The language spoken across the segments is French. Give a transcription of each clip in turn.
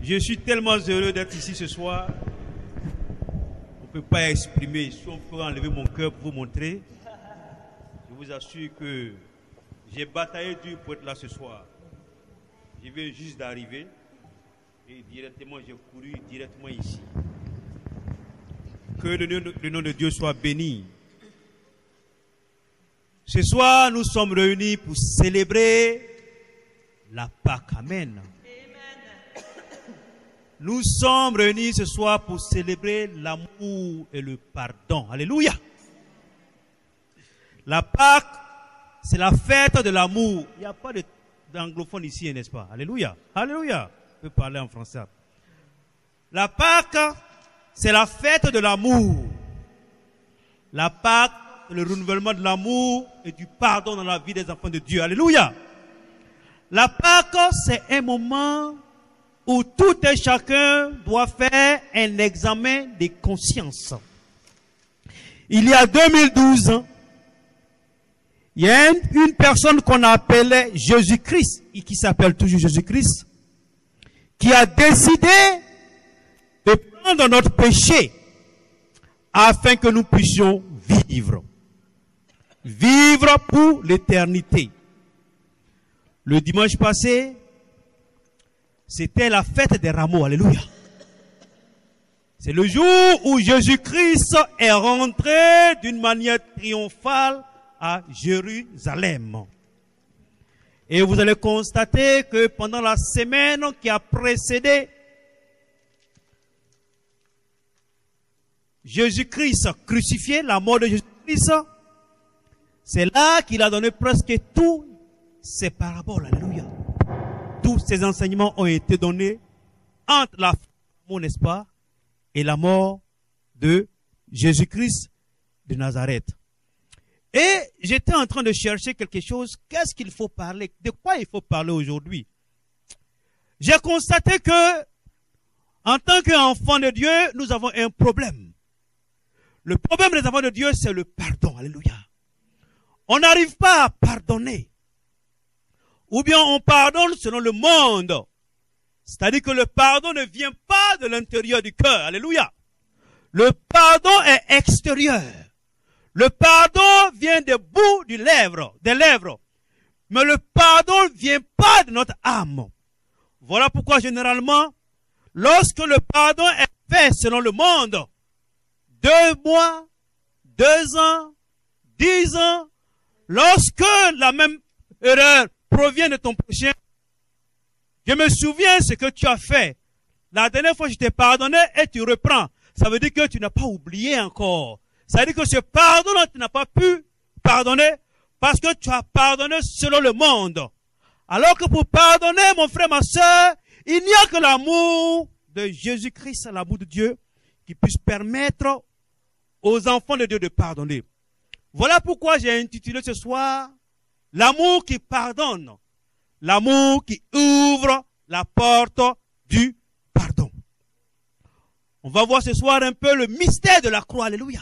Je suis tellement heureux d'être ici ce soir. On ne peut pas exprimer. Si on peut enlever mon cœur pour vous montrer, je vous assure que j'ai bataillé dur pour être là ce soir. Je viens juste d'arriver et directement j'ai couru directement ici. Que le nom de Dieu soit béni. Ce soir, nous sommes réunis pour célébrer la Pâque. Amen. Nous sommes réunis ce soir pour célébrer l'amour et le pardon. Alléluia. La Pâque, c'est la fête de l'amour. Il n'y a pas d'anglophone ici, n'est-ce pas? Alléluia. Alléluia. Je peux parler en français. La Pâque, c'est la fête de l'amour. La Pâque, c'est le renouvellement de l'amour et du pardon dans la vie des enfants de Dieu. Alléluia. La Pâque, c'est un moment où tout et chacun doit faire un examen de conscience. Il y a 2012, il y a une personne qu'on appelait Jésus-Christ, et qui s'appelle toujours Jésus-Christ, qui a décidé de prendre notre péché afin que nous puissions vivre. Vivre pour l'éternité. Le dimanche passé, c'était la fête des rameaux. Alléluia. C'est le jour où Jésus-Christ est rentré d'une manière triomphale à Jérusalem. Et vous allez constater que pendant la semaine qui a précédé Jésus-Christ crucifié, la mort de Jésus-Christ, c'est là qu'il a donné presque tous ses paraboles. Alléluia. Tous ces enseignements ont été donnés entre la mort, n'est-ce pas, et la mort de Jésus-Christ de Nazareth. Et j'étais en train de chercher quelque chose. Qu'est-ce qu'il faut parler? De quoi il faut parler aujourd'hui? J'ai constaté que, en tant qu'enfants de Dieu, nous avons un problème. Le problème des enfants de Dieu, c'est le pardon. Alléluia. On n'arrive pas à pardonner. Ou bien on pardonne selon le monde. C'est-à-dire que le pardon ne vient pas de l'intérieur du cœur. Alléluia. Le pardon est extérieur. Le pardon vient des bouts des lèvres. Mais le pardon ne vient pas de notre âme. Voilà pourquoi généralement, lorsque le pardon est fait selon le monde, 2 mois, 2 ans, 10 ans, lorsque la même erreur provient de ton prochain, je me souviens ce que tu as fait. La dernière fois, je t'ai pardonné et tu reprends. Ça veut dire que tu n'as pas oublié encore. Ça veut dire que ce pardon-là, tu n'as pas pu pardonner parce que tu as pardonné selon le monde. Alors que pour pardonner, mon frère, ma soeur, il n'y a que l'amour de Jésus-Christ, l'amour de Dieu, qui puisse permettre aux enfants de Dieu de pardonner. Voilà pourquoi j'ai intitulé ce soir l'amour qui pardonne, l'amour qui ouvre la porte du pardon. On va voir ce soir un peu le mystère de la croix. Alléluia.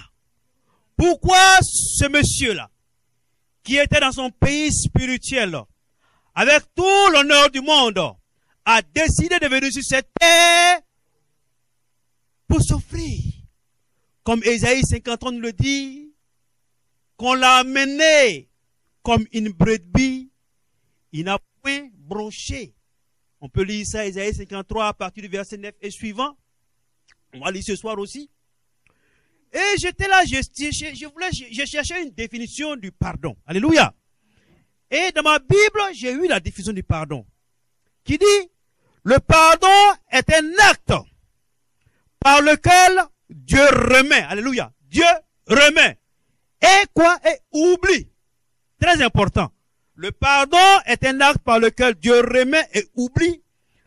Pourquoi ce monsieur-là, qui était dans son pays spirituel, avec tout l'honneur du monde, a décidé de venir sur cette terre pour souffrir. Comme Ésaïe 53 nous le dit, qu'on l'a amené comme une brebis, il n'a point bronché. On peut lire ça, Ésaïe 53, à partir du verset 9 et suivant. On va lire ce soir aussi. Et j'étais là, je cherchais une définition du pardon. Alléluia. Et dans ma Bible, j'ai eu la définition du pardon. Qui dit, le pardon est un acte par lequel Dieu remet. Alléluia. Dieu remet. Et quoi? Et oublie. Très important. Le pardon est un acte par lequel Dieu remet et oublie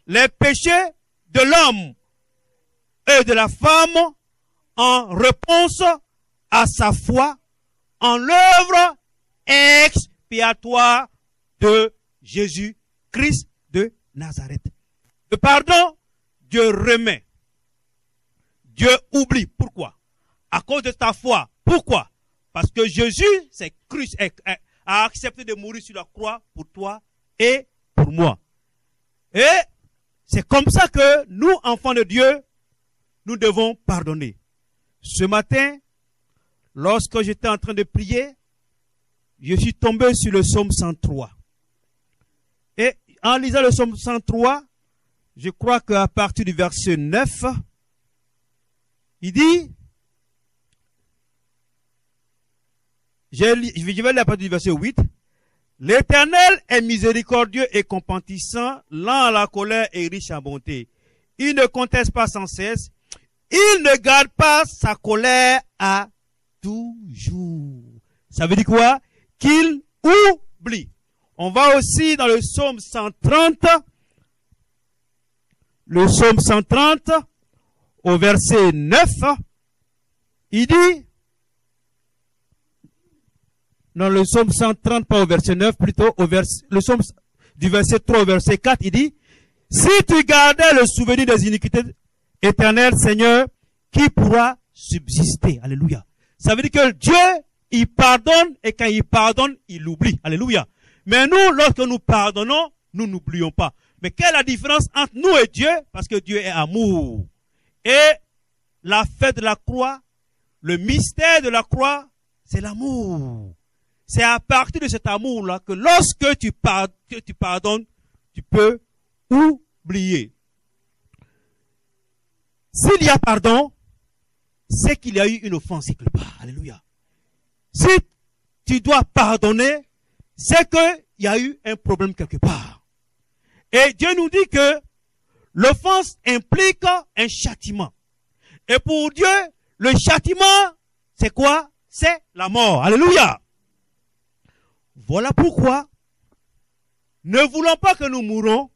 les péchés de l'homme et de la femme en réponse à sa foi en l'œuvre expiatoire de Jésus-Christ de Nazareth. Le pardon, Dieu remet. Dieu oublie. Pourquoi? À cause de ta foi. Pourquoi? Parce que Jésus a accepté de mourir sur la croix pour toi et pour moi. Et c'est C'est comme ça que nous, enfants de Dieu, nous devons pardonner. Ce matin, lorsque j'étais en train de prier, je suis tombé sur le psaume 103. Et en lisant le psaume 103, je crois qu'à partir du verset 9, il dit, je vais lire à partir du verset 8, l'Éternel est miséricordieux et compatissant, lent à la colère et riche en bonté. Il ne conteste pas sans cesse, il ne garde pas sa colère à toujours. Ça veut dire quoi? Qu'il oublie. On va aussi dans le psaume 130, le psaume 130, au verset 9, il dit, dans le psaume 130, pas au verset 9, plutôt le psaume du verset 3 au verset 4, il dit, si tu gardais le souvenir des iniquités éternelles, Seigneur, qui pourra subsister? Alléluia. Ça veut dire que Dieu, il pardonne, et quand il pardonne, il oublie. Alléluia. Mais nous, lorsque nous pardonnons, nous n'oublions pas. Mais quelle est la différence entre nous et Dieu? Parce que Dieu est amour. Et la fête de la croix, le mystère de la croix, c'est l'amour. C'est à partir de cet amour-là que lorsque tu pardonnes, tu peux oublier. S'il y a pardon, c'est qu'il y a eu une offense quelque part. Alléluia. Si tu dois pardonner, c'est qu'il y a eu un problème quelque part. Et Dieu nous dit que l'offense implique un châtiment. Et pour Dieu, le châtiment, c'est quoi? C'est la mort. Alléluia. Voilà pourquoi, ne voulons pas que nous mourons,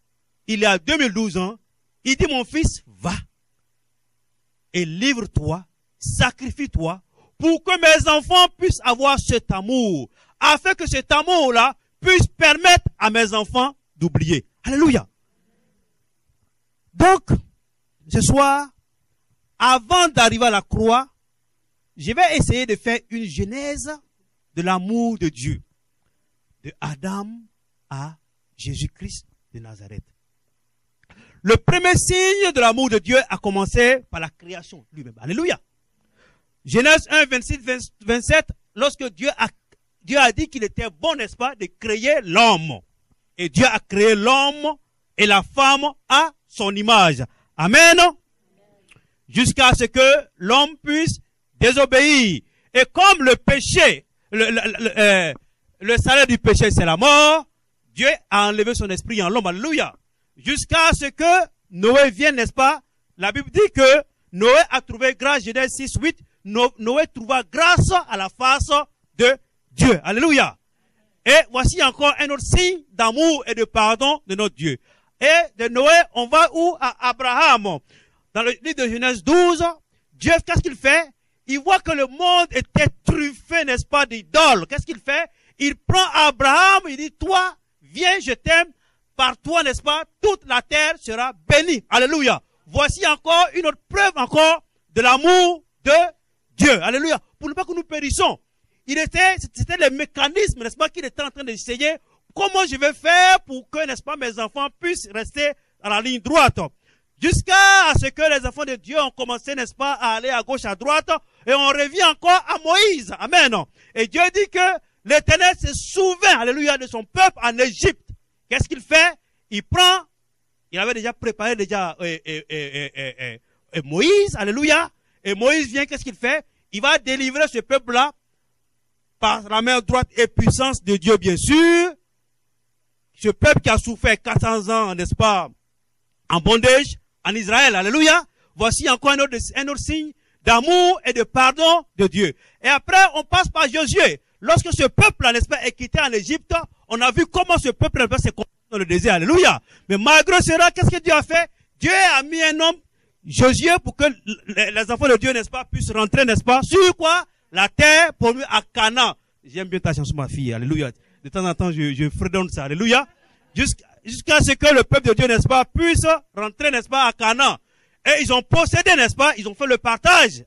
il y a 2012 ans, il dit, mon fils, va et livre-toi, sacrifie-toi, pour que mes enfants puissent avoir cet amour, afin que cet amour-là puisse permettre à mes enfants d'oublier. Alléluia. Donc, ce soir, avant d'arriver à la croix, je vais essayer de faire une genèse de l'amour de Dieu, de Adam à Jésus-Christ de Nazareth. Le premier signe de l'amour de Dieu a commencé par la création lui-même. Alléluia. Genèse 1, 26, 27, lorsque Dieu a dit qu'il était bon, n'est-ce pas, de créer l'homme. Et Dieu a créé l'homme et la femme à son image. Amen. Jusqu'à ce que l'homme puisse désobéir. Et comme le péché, le salaire du péché, c'est la mort, Dieu a enlevé son esprit en l'homme. Alléluia. Jusqu'à ce que Noé vienne, n'est-ce pas? La Bible dit que Noé a trouvé grâce, Genèse 6, 8, Noé trouva grâce à la face de Dieu. Alléluia. Et voici encore un autre signe d'amour et de pardon de notre Dieu. Et de Noé, on va où? À Abraham. Dans le livre de Genèse 12, Dieu, qu'est-ce qu'il fait? Il voit que le monde était truffé, n'est-ce pas, d'idoles. Qu'est-ce qu'il fait? Il prend Abraham, il dit, toi, viens, je t'aime. Par toi, n'est-ce pas, toute la terre sera bénie. Alléluia. Voici encore une autre preuve encore de l'amour de Dieu. Alléluia. Pour ne pas que nous périssons. C'était le mécanisme, n'est-ce pas, qu'il était en train d'essayer. Comment je vais faire pour que, n'est-ce pas, mes enfants puissent rester à la ligne droite. Jusqu'à ce que les enfants de Dieu ont commencé, n'est-ce pas, à aller à gauche, à droite. Et on revient encore à Moïse. Amen. Et Dieu dit que l'Éternel se souvint, alléluia, de son peuple en Égypte. Qu'est-ce qu'il fait? Il avait déjà préparé Moïse, alléluia. Et Moïse vient, qu'est-ce qu'il fait? Il va délivrer ce peuple-là par la main droite et puissance de Dieu, bien sûr. Ce peuple qui a souffert 400 ans, n'est-ce pas, en bondage, en Israël, alléluia. Voici encore un autre signe d'amour et de pardon de Dieu. Et après, on passe par Josué. Lorsque ce peuple-là, n'est-ce pas, est quitté en Égypte, on a vu comment ce peuple s'est comporté dans le désert. Alléluia. Mais malgré cela, qu'est-ce que Dieu a fait? Dieu a mis un homme, Josué, pour que les enfants de Dieu, n'est-ce pas, puissent rentrer, n'est-ce pas, sur quoi? La terre promise à Canaan. J'aime bien ta chanson, ma fille. Alléluia. De temps en temps, je fredonne ça. Alléluia. Jusqu'à ce que le peuple de Dieu, n'est-ce pas, puisse rentrer, n'est-ce pas, à Canaan. Et ils ont possédé, n'est-ce pas, ils ont fait le partage.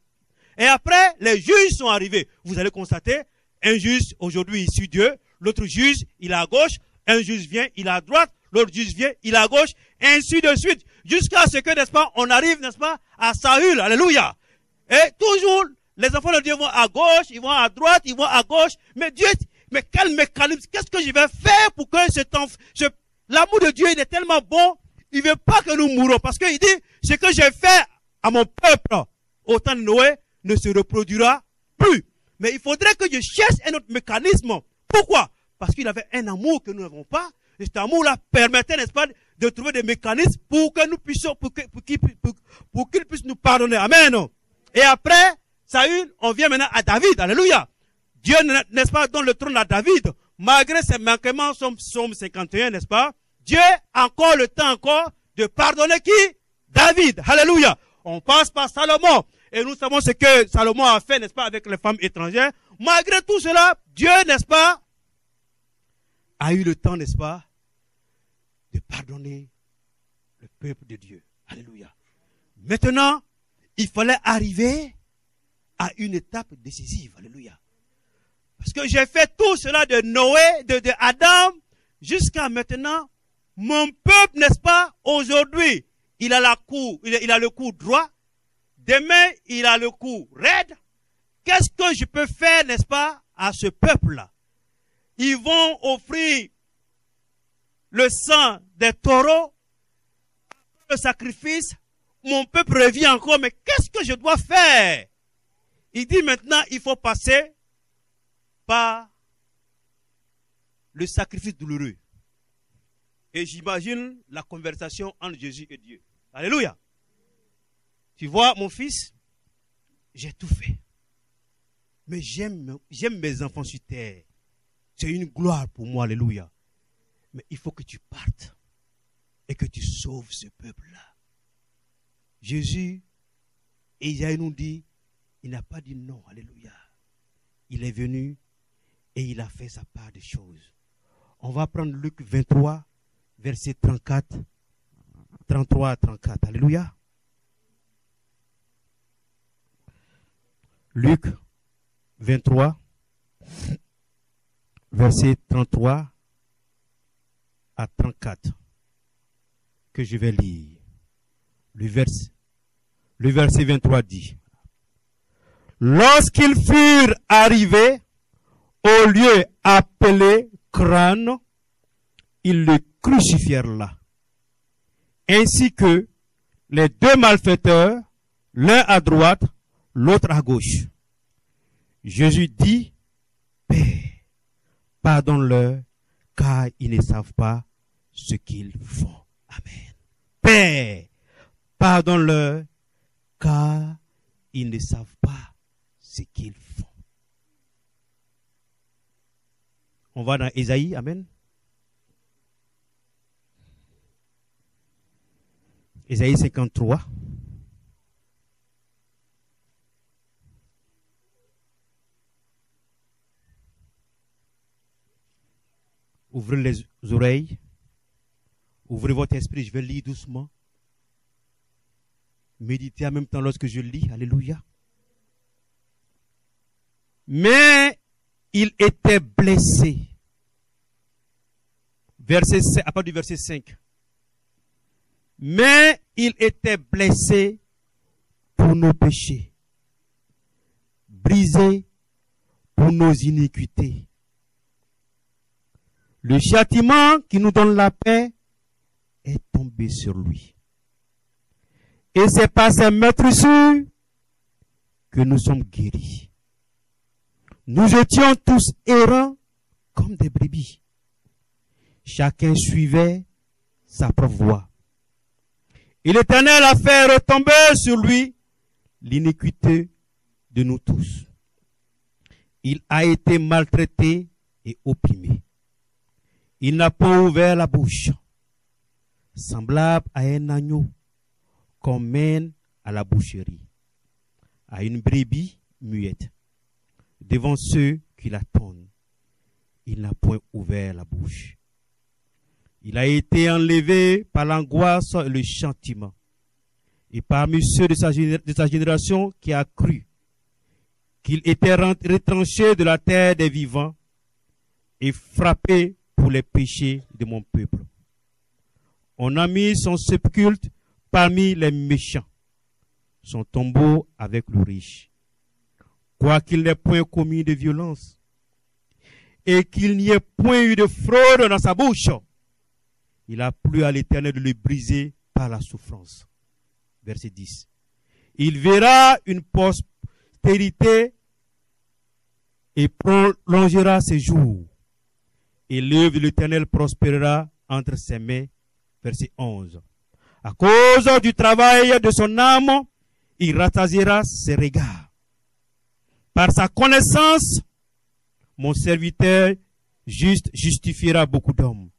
Et après, les juges sont arrivés. Vous allez constater, un juge, aujourd'hui, il suit Dieu. L'autre juge, il est à gauche. Un juge vient, il est à droite. L'autre juge vient, il est à gauche. Et ainsi de suite. jusqu'à ce que, n'est-ce pas, on arrive, n'est-ce pas, à Saül, alléluia. Et toujours, les enfants de Dieu vont à gauche, ils vont à droite, ils vont à gauche, mais Dieu, mais quel mécanisme, qu'est-ce que je vais faire pour que l'amour de Dieu, il est tellement bon, il veut pas que nous mourons, parce qu'il dit, ce que j'ai fait à mon peuple au temps de Noé ne se reproduira plus. Mais il faudrait que je cherche un autre mécanisme. Pourquoi? Parce qu'il avait un amour que nous n'avons pas. Et cet amour-là permettait, n'est-ce pas, de trouver des mécanismes pour que nous puissions, pour qu'il puisse nous pardonner. Amen. Et après, Saül, on vient maintenant à David. Alléluia. Dieu, n'est-ce pas, donne le trône à David. Malgré ses manquements, Somme 51, n'est-ce pas? Dieu a encore le temps encore de pardonner qui? David. Alléluia. On passe par Salomon. Et nous savons ce que Salomon a fait, n'est-ce pas, avec les femmes étrangères. Malgré tout cela, Dieu, n'est-ce pas, a eu le temps, n'est-ce pas, de pardonner le peuple de Dieu. Alléluia. Maintenant, il fallait arriver à une étape décisive. Alléluia. Parce que j'ai fait tout cela de Noé, de Adam, jusqu'à maintenant. Mon peuple, n'est-ce pas, aujourd'hui, il a le cou droit. Demain, il a le cou raide. Qu'est-ce que je peux faire, n'est-ce pas, à ce peuple-là? Ils vont offrir le sang des taureaux, le sacrifice. Mon peuple revient encore, mais qu'est-ce que je dois faire? Il dit maintenant, il faut passer par le sacrifice douloureux. Et j'imagine la conversation entre Jésus et Dieu. Alléluia. Tu vois, mon fils, j'ai tout fait. Mais j'aime mes enfants sur terre. C'est une gloire pour moi, alléluia. Mais il faut que tu partes et que tu sauves ce peuple-là. Jésus, et Isaïe nous dit, il n'a pas dit non, alléluia. Il est venu et il a fait sa part des choses. On va prendre Luc 23, verset 34, 33 à 34, alléluia. Luc 23, verset 33 à 34, que je vais lire. Le verset 23 dit, lorsqu'ils furent arrivés au lieu appelé Crâne, ils le crucifièrent là, ainsi que les deux malfaiteurs, l'un à droite, l'autre à gauche. Jésus dit, Père, pardonne-leur, car ils ne savent pas ce qu'ils font. Amen. Père, pardonne-leur, car ils ne savent pas ce qu'ils font. On va dans Ésaïe, amen. Ésaïe 53. Ouvrez les oreilles. Ouvrez votre esprit. Je vais lire doucement. Méditez en même temps lorsque je lis. Alléluia. Mais il était blessé. À part du verset 5. Mais il était blessé pour nos péchés. Brisé pour nos iniquités. Le châtiment qui nous donne la paix est tombé sur lui. Et c'est par ses meurtrissures que nous sommes guéris. Nous étions tous errants comme des brebis. Chacun suivait sa propre voie. Et l'Éternel a fait retomber sur lui l'iniquité de nous tous. Il a été maltraité et opprimé. Il n'a pas ouvert la bouche, semblable à un agneau qu'on mène à la boucherie, à une brebis muette. Devant ceux qui l'attendent, il n'a point ouvert la bouche. Il a été enlevé par l'angoisse et le châtiment. Et parmi ceux de sa génération qui a cru qu'il était retranché de la terre des vivants et frappé pour les péchés de mon peuple. On a mis son sépulcre parmi les méchants, son tombeau avec le riche. Quoiqu'il n'ait point commis de violence, et qu'il n'y ait point eu de fraude dans sa bouche, il a plu à l'Éternel de le briser par la souffrance. Verset 10. Il verra une postérité et prolongera ses jours. Et l'œuvre de l'Éternel prospérera entre ses mains. Verset 11. À cause du travail de son âme, il rassasiera ses regards. Par sa connaissance, mon serviteur juste justifiera beaucoup d'hommes.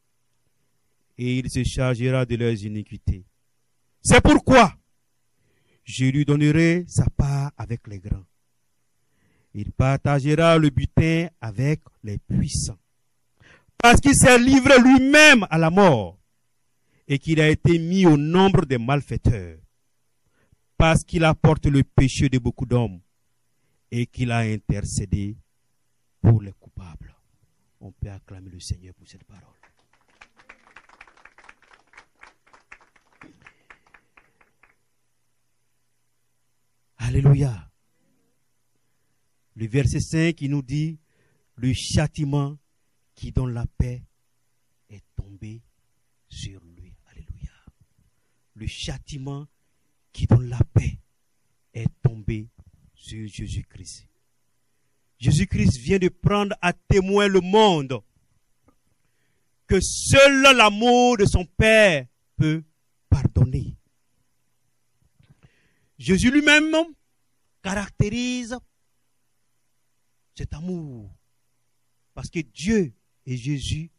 Et il se chargera de leurs iniquités. C'est pourquoi je lui donnerai sa part avec les grands. Il partagera le butin avec les puissants. Parce qu'il s'est livré lui-même à la mort et qu'il a été mis au nombre des malfaiteurs. Parce qu'il apporte le péché de beaucoup d'hommes et qu'il a intercédé pour les coupables. On peut acclamer le Seigneur pour cette parole. Alléluia. Le verset 5 qui nous dit, le châtiment qui donne la paix est tombé sur lui. Alléluia. Le châtiment qui donne la paix est tombé sur Jésus-Christ. Jésus-Christ vient de prendre à témoin le monde que seul l'amour de son Père peut pardonner. Jésus lui-même caractérise cet amour parce que Dieu et Jésus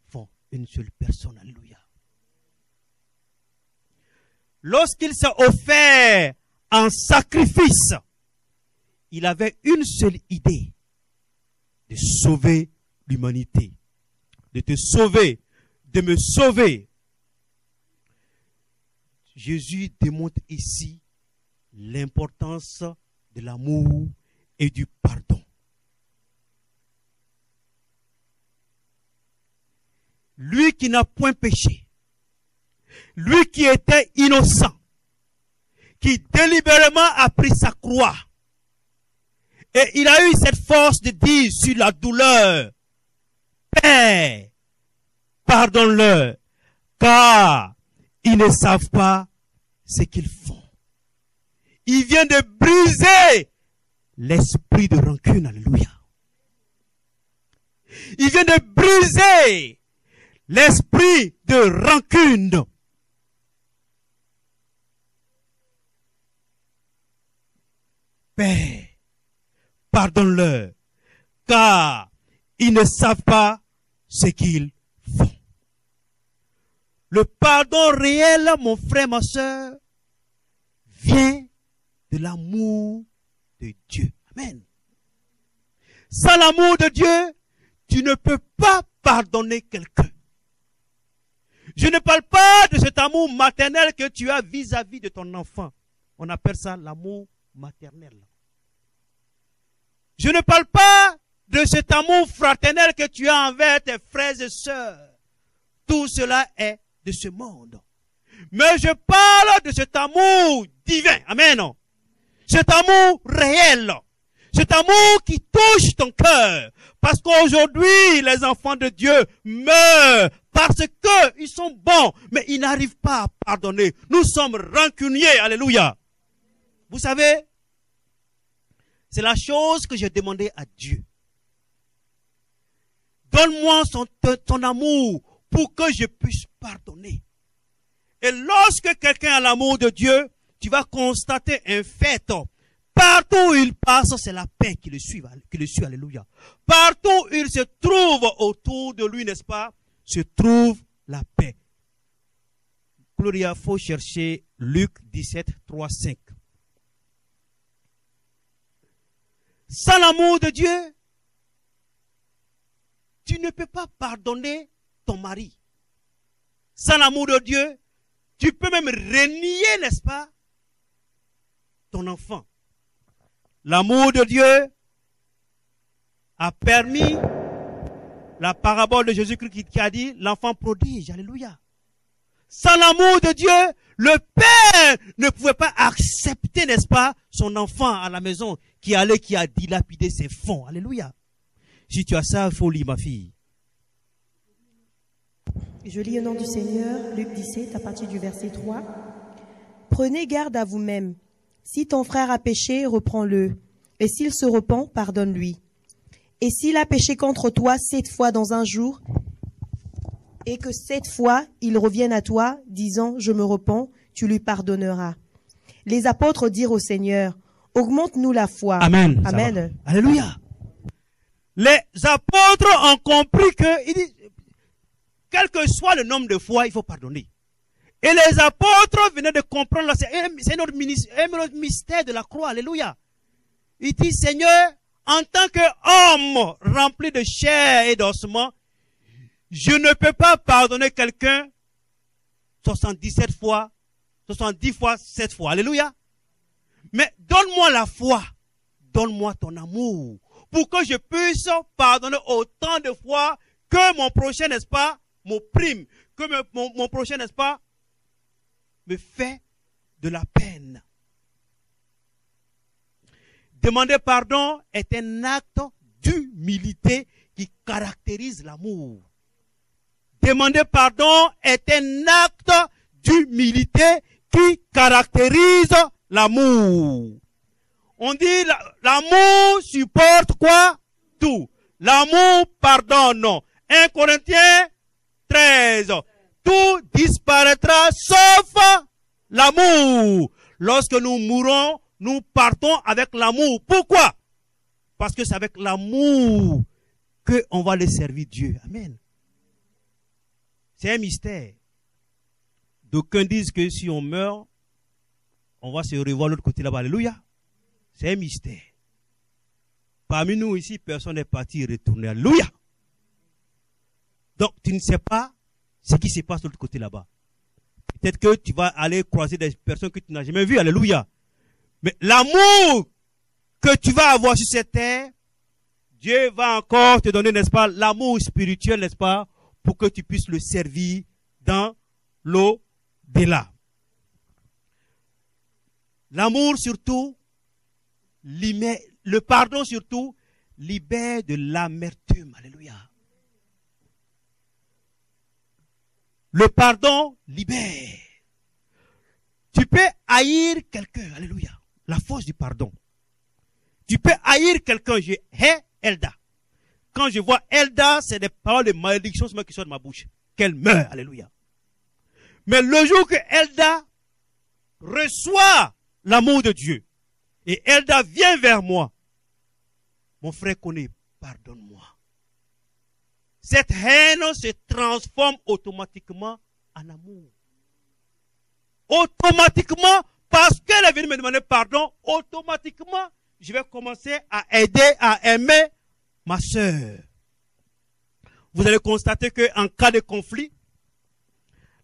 font une seule personne. Alléluia. Lorsqu'il s'est offert en sacrifice, il avait une seule idée, de sauver l'humanité, de te sauver, de me sauver. Jésus démontre ici l'importance de l'amour et du pardon. Lui qui n'a point péché, lui qui était innocent, qui délibérément a pris sa croix, et il a eu cette force de dire sur la douleur, Père, pardonne-leur, car ils ne savent pas ce qu'ils font. Il vient de briser l'esprit de rancune. Alléluia. Il vient de briser l'esprit de rancune. Père, pardonne-leur, car ils ne savent pas ce qu'ils font. Le pardon réel, mon frère, ma soeur, vient de l'amour de Dieu. Amen. Sans l'amour de Dieu, tu ne peux pas pardonner quelqu'un. Je ne parle pas de cet amour maternel que tu as vis-à-vis de ton enfant. On appelle ça l'amour maternel. Je ne parle pas de cet amour fraternel que tu as envers tes frères et sœurs. Tout cela est de ce monde. Mais je parle de cet amour divin. Amen. Cet amour réel. Cet amour qui touche ton cœur. Parce qu'aujourd'hui, les enfants de Dieu meurent parce que ils sont bons, mais ils n'arrivent pas à pardonner. Nous sommes rancuniers. Alléluia. Vous savez, c'est la chose que j'ai demandé à Dieu. Donne-moi ton amour pour que je puisse pardonner. Et lorsque quelqu'un a l'amour de Dieu, tu vas constater un fait. Partout où il passe, c'est la paix qui le suit. Alléluia. Partout où il se trouve autour de lui, n'est-ce pas, se trouve la paix. Gloria, il faut chercher Luc 17, 3, 5. Sans l'amour de Dieu, tu ne peux pas pardonner ton mari. Sans l'amour de Dieu, tu peux même renier, n'est-ce pas, ton enfant. L'amour de Dieu a permis la parabole de Jésus-Christ qui a dit l'enfant prodige. Alléluia. Sans l'amour de Dieu, Le père ne pouvait pas accepter, n'est-ce pas, son enfant à la maison qui a dilapidé ses fonds. Alléluia. Si tu as ça, il faut lire, ma fille. Je lis au nom du Seigneur, Luc 17, à partir du verset 3. Prenez garde à vous-même. Si ton frère a péché, reprends-le. Et s'il se repent, pardonne-lui. Et s'il a péché contre toi 7 fois dans un jour, et que 7 fois il revienne à toi, disant « Je me repens », tu lui pardonneras. Les apôtres dirent au Seigneur, « Augmente-nous la foi. » Amen. Amen. Alléluia. Les apôtres ont compris que, quel que soit le nombre de fois, il faut pardonner. Et les apôtres venaient de comprendre, c'est notre mystère de la croix. Alléluia. Il dit, Seigneur, en tant qu'homme rempli de chair et d'ossements, je ne peux pas pardonner quelqu'un 77 fois, 70 fois, 7 fois. Alléluia. Mais donne-moi la foi. Donne-moi ton amour. Pour que je puisse pardonner autant de fois que mon prochain, n'est-ce pas, m'opprime. Que mon prochain, n'est-ce pas, me fait de la peine. Demander pardon est un acte d'humilité qui caractérise l'amour. Demander pardon est un acte d'humilité qui caractérise l'amour. On dit l'amour supporte quoi? Tout. L'amour pardonne. 1 Corinthiens 13. Tout disparaîtra sauf l'amour. Lorsque nous mourrons, nous partons avec l'amour. Pourquoi? Parce que c'est avec l'amour qu'on va les servir Dieu. Amen. C'est un mystère. D'aucuns disent que si on meurt, on va se revoir de l'autre côté là-bas. Alléluia. C'est un mystère. Parmi nous ici, personne n'est parti retourner. Alléluia. Donc, tu ne sais pas ce qui se passe de l'autre côté là-bas. Peut-être que tu vas aller croiser des personnes que tu n'as jamais vues. Alléluia. Mais l'amour que tu vas avoir sur cette terre, Dieu va encore te donner, n'est-ce pas, l'amour spirituel, n'est-ce pas, pour que tu puisses le servir dans l'au-delà. L'amour surtout, le pardon surtout, libère de l'amertume. Alléluia. Le pardon libère. Tu peux haïr quelqu'un. Alléluia. La force du pardon. Tu peux haïr quelqu'un. Je hais Elda. Quand je vois Elda, c'est des paroles de malédiction qui sortent de ma bouche. Qu'elle meurt. Alléluia. Mais le jour que Elda reçoit l'amour de Dieu, et Elda vient vers moi, mon frère connaît, pardonne-moi. Cette haine se transforme automatiquement en amour. Automatiquement, parce qu'elle est venue me demander pardon, automatiquement, je vais commencer à aider, à aimer ma sœur. Vous allez constater qu'en cas de conflit,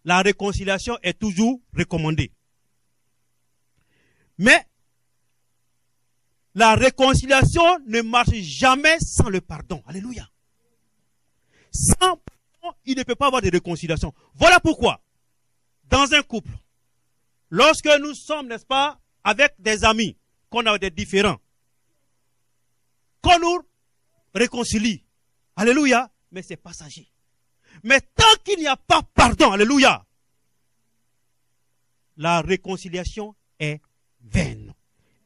la réconciliation est toujours recommandée. Mais la réconciliation ne marche jamais sans le pardon. Alléluia. Sans pardon, il ne peut pas avoir de réconciliation. Voilà pourquoi, dans un couple, lorsque nous sommes, n'est-ce pas, avec des amis, qu'on a des différends, qu'on nous réconcilie, alléluia, mais c'est passager. Mais tant qu'il n'y a pas pardon, alléluia, la réconciliation est vaine.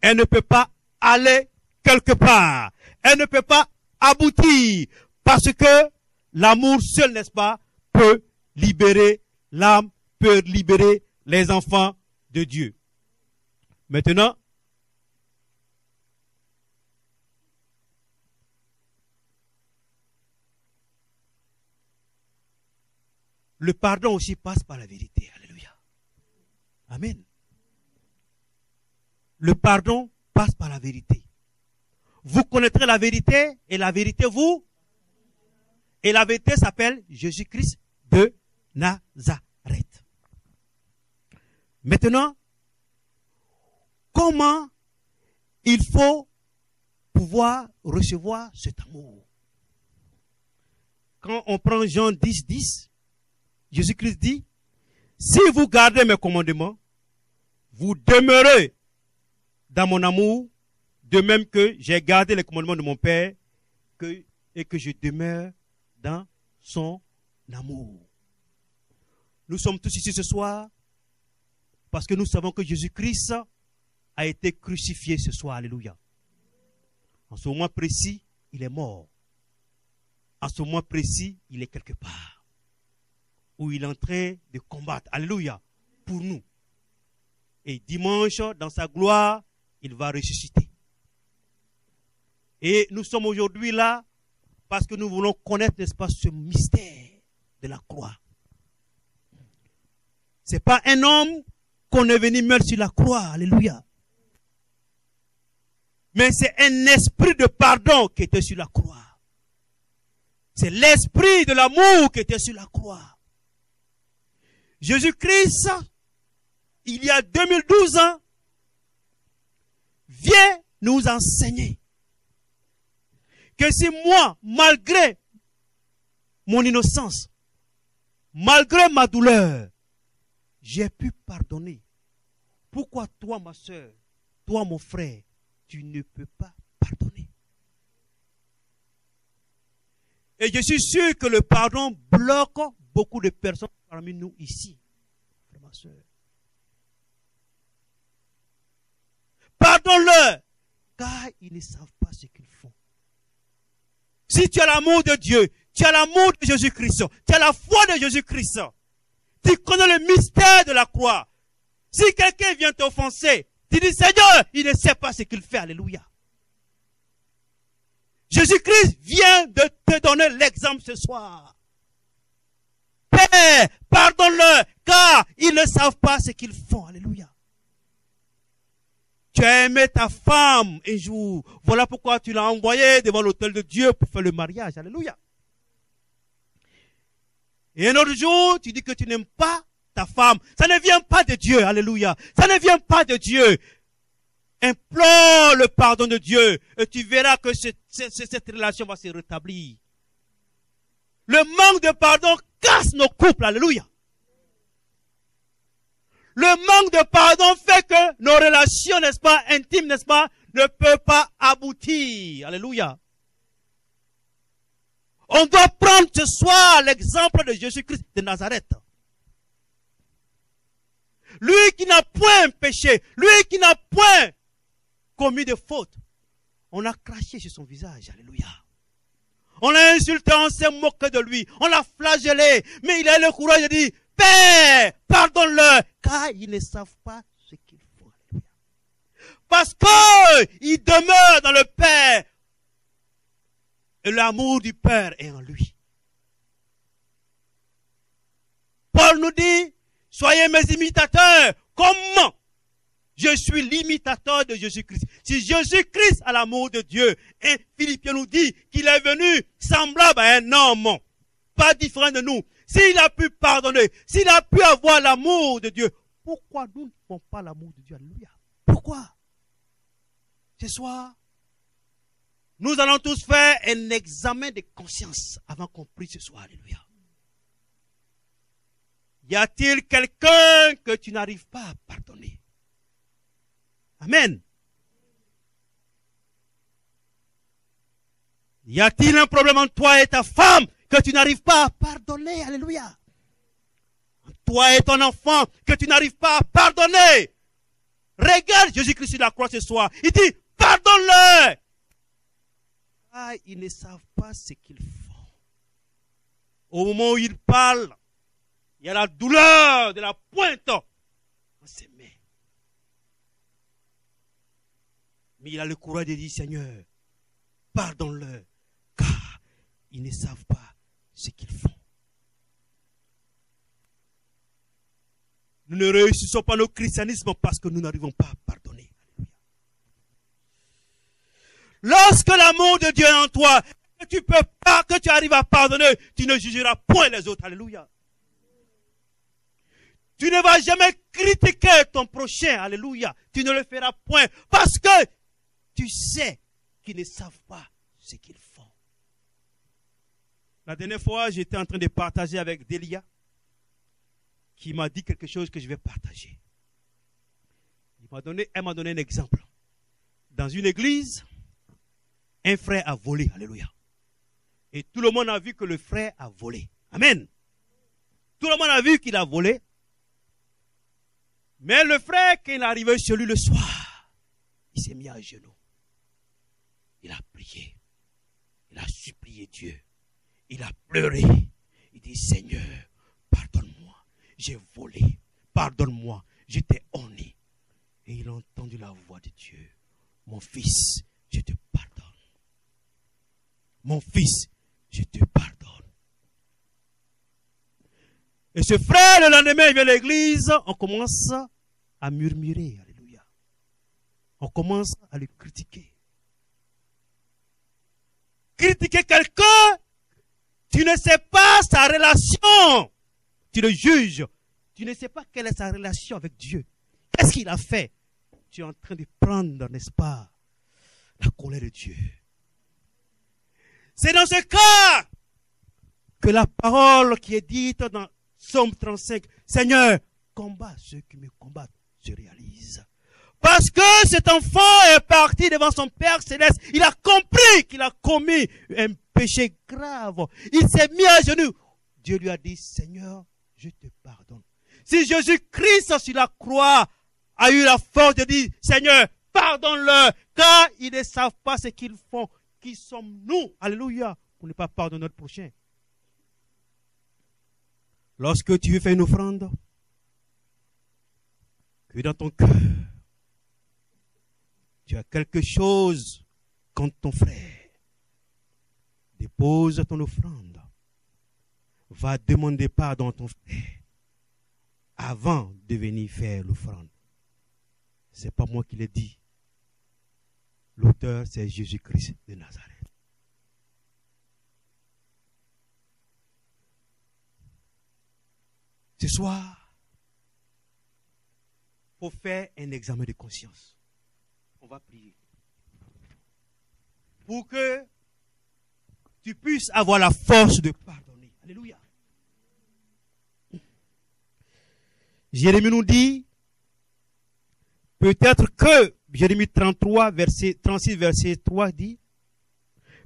Elle ne peut pas aller quelque part. Elle ne peut pas aboutir parce que l'amour seul, n'est-ce pas, peut libérer l'âme, peut libérer les enfants de Dieu. Maintenant, le pardon aussi passe par la vérité. Alléluia. Amen. Le pardon passe par la vérité. Vous connaîtrez la vérité et la vérité vous. Et la vérité s'appelle Jésus-Christ de Nazareth. Maintenant, comment il faut pouvoir recevoir cet amour? Quand on prend Jean 10, 10, Jésus-Christ dit, si vous gardez mes commandements, vous demeurez dans mon amour, de même que j'ai gardé les commandements de mon Père et que je demeure dans son amour. Nous sommes tous ici ce soir parce que nous savons que Jésus-Christ a été crucifié ce soir. Alléluia. En ce moment précis, il est mort. En ce moment précis, il est quelque part où il est en train de combattre. Alléluia. Pour nous. Et dimanche, dans sa gloire, il va ressusciter. Et nous sommes aujourd'hui là parce que nous voulons connaître, n'est-ce pas, ce mystère de la croix. C'est pas un homme qu'on est venu mettre sur la croix. Alléluia. Mais c'est un esprit de pardon qui était sur la croix. C'est l'esprit de l'amour qui était sur la croix. Jésus-Christ, il y a 2012 ans, vient nous enseigner que si moi, malgré mon innocence, malgré ma douleur, j'ai pu pardonner, pourquoi toi, ma soeur, toi, mon frère, tu ne peux pas pardonner? Et je suis sûr que le pardon bloque beaucoup de personnes parmi nous ici, ma soeur. Pardonne-leur, car ils ne savent pas ce qu'ils font. Si tu as l'amour de Dieu, tu as l'amour de Jésus-Christ, tu as la foi de Jésus-Christ, tu connais le mystère de la croix. Si quelqu'un vient t'offenser, tu dis, Seigneur, il ne sait pas ce qu'il fait. Alléluia. Jésus-Christ vient de te donner l'exemple ce soir. Père, pardonne-leur, car ils ne savent pas ce qu'ils font. Alléluia. Tu as aimé ta femme un jour. Voilà pourquoi tu l'as envoyée devant l'autel de Dieu pour faire le mariage. Alléluia. Et un autre jour, tu dis que tu n'aimes pas ta femme. Ça ne vient pas de Dieu. Alléluia. Ça ne vient pas de Dieu. Implore le pardon de Dieu et tu verras que cette relation va se rétablir. Le manque de pardon casse nos couples. Alléluia. Le manque de pardon fait que nos relations, n'est-ce pas, intimes, n'est-ce pas, ne peuvent pas aboutir. Alléluia. On doit prendre ce soir l'exemple de Jésus-Christ de Nazareth. Lui qui n'a point péché, lui qui n'a point commis de faute. On a craché sur son visage. Alléluia. On l'a insulté, on s'est moqué de lui. On l'a flagellé. Mais il a eu le courage de dire, Père, pardonne-leur, car ils ne savent pas ce qu'ils font. Alléluia. Parce qu'il demeure dans le Père. Et l'amour du Père est en lui. Paul nous dit, soyez mes imitateurs. Comment? Je suis l'imitateur de Jésus-Christ. Si Jésus-Christ a l'amour de Dieu, et Philippiens nous dit qu'il est venu semblable à un homme, pas différent de nous. S'il a pu pardonner, s'il a pu avoir l'amour de Dieu, pourquoi nous n'avons pas l'amour de Dieu? Alléluia. Pourquoi? Ce soir, nous allons tous faire un examen de conscience avant qu'on prie ce soir. Alléluia. Y a-t-il quelqu'un que tu n'arrives pas à pardonner? Amen. Y a-t-il un problème entre toi et ta femme que tu n'arrives pas à pardonner? Alléluia. Toi et ton enfant que tu n'arrives pas à pardonner. Regarde Jésus-Christ sur la croix ce soir. Il dit, pardonne-le. Ah, ils ne savent pas ce qu'ils font. Au moment où ils parlent, il y a la douleur de la pointe dans ses mains. Mais il a le courage de dire, Seigneur, pardonne-leur, car ils ne savent pas ce qu'ils font. Nous ne réussissons pas notre christianisme parce que nous n'arrivons pas à pardonner. Lorsque l'amour de Dieu est en toi, que tu peux pas, que tu arrives à pardonner, tu ne jugeras point les autres. Alléluia. Tu ne vas jamais critiquer ton prochain. Alléluia. Tu ne le feras point parce que tu sais qu'ils ne savent pas ce qu'ils font. La dernière fois, j'étais en train de partager avec Delia qui m'a dit quelque chose que je vais partager. Elle m'a donné un exemple. Dans une église, un frère a volé. Alléluia. Et tout le monde a vu que le frère a volé. Amen. Tout le monde a vu qu'il a volé. Mais le frère, quand il est arrivé chez lui le soir, il s'est mis à genoux. Il a prié. Il a supplié Dieu. Il a pleuré. Il dit, Seigneur, pardonne-moi. J'ai volé. Pardonne-moi. Je t'ai honné. Et il a entendu la voix de Dieu. Mon fils, je te pardonne. Mon fils, je te pardonne. Et ce frère, le lendemain, il vient à l'église, on commence à murmurer. Alléluia. On commence à le critiquer. Critiquer quelqu'un, tu ne sais pas sa relation. Tu le juges. Tu ne sais pas quelle est sa relation avec Dieu. Qu'est-ce qu'il a fait? Tu es en train de prendre, n'est-ce pas, la colère de Dieu. C'est dans ce cas que la parole qui est dite dans Psaume 35, Seigneur, combat ceux qui me combattent, se réalise. Parce que cet enfant est parti devant son Père Céleste. Il a compris qu'il a commis un péché grave. Il s'est mis à genoux. Dieu lui a dit, Seigneur, je te pardonne. Si Jésus-Christ sur la croix a eu la force de dire, Seigneur, pardonne-leur, car ils ne savent pas ce qu'ils font. Qui sommes-nous, alléluia, pour ne pas pardonner notre prochain? Lorsque tu veux faire une offrande, que dans ton cœur, tu as quelque chose contre ton frère, dépose ton offrande, va demander pardon à ton frère avant de venir faire l'offrande. C'est pas moi qui l'ai dit. L'auteur, c'est Jésus-Christ de Nazareth. Ce soir, il faut faire un examen de conscience. On va prier. Pour que tu puisses avoir la force de pardonner. Alléluia. Jérémie nous dit, peut-être que, Jérémie 36, verset 3 dit,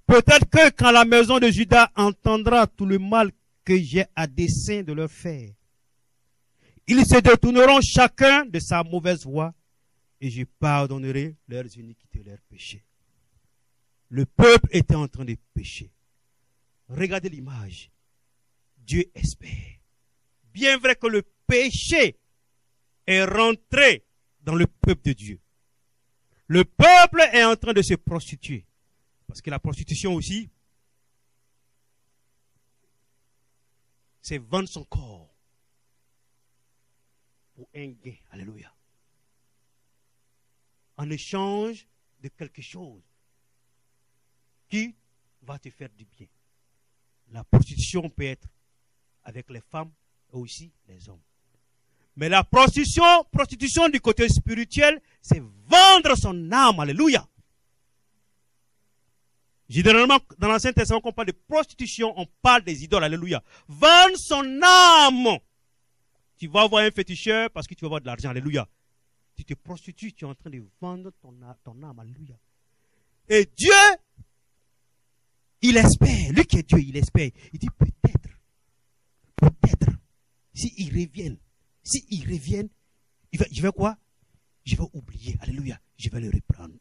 peut-être que quand la maison de Juda entendra tout le mal que j'ai à dessein de leur faire, ils se détourneront chacun de sa mauvaise voie et je pardonnerai leurs iniquités, leurs péchés. Le peuple était en train de pécher. Regardez l'image. Dieu espère. Bien vrai que le péché est rentré dans le peuple de Dieu. Le peuple est en train de se prostituer. Parce que la prostitution aussi, c'est vendre son corps pour un gain. Alléluia. En échange de quelque chose qui va te faire du bien. La prostitution peut être avec les femmes et aussi les hommes. Mais la prostitution du côté spirituel, c'est vendre son âme. Alléluia. Généralement, dans l'Ancien Testament, quand on parle de prostitution, on parle des idoles. Alléluia. Vendre son âme. Tu vas voir un féticheur parce que tu vas avoir de l'argent. Alléluia. Tu te prostitues, tu es en train de vendre ton âme. Alléluia. Et Dieu, il espère. Lui qui est Dieu, il espère. Il dit peut-être, s'ils reviennent, je vais quoi? Je vais oublier. Alléluia. Je vais le reprendre.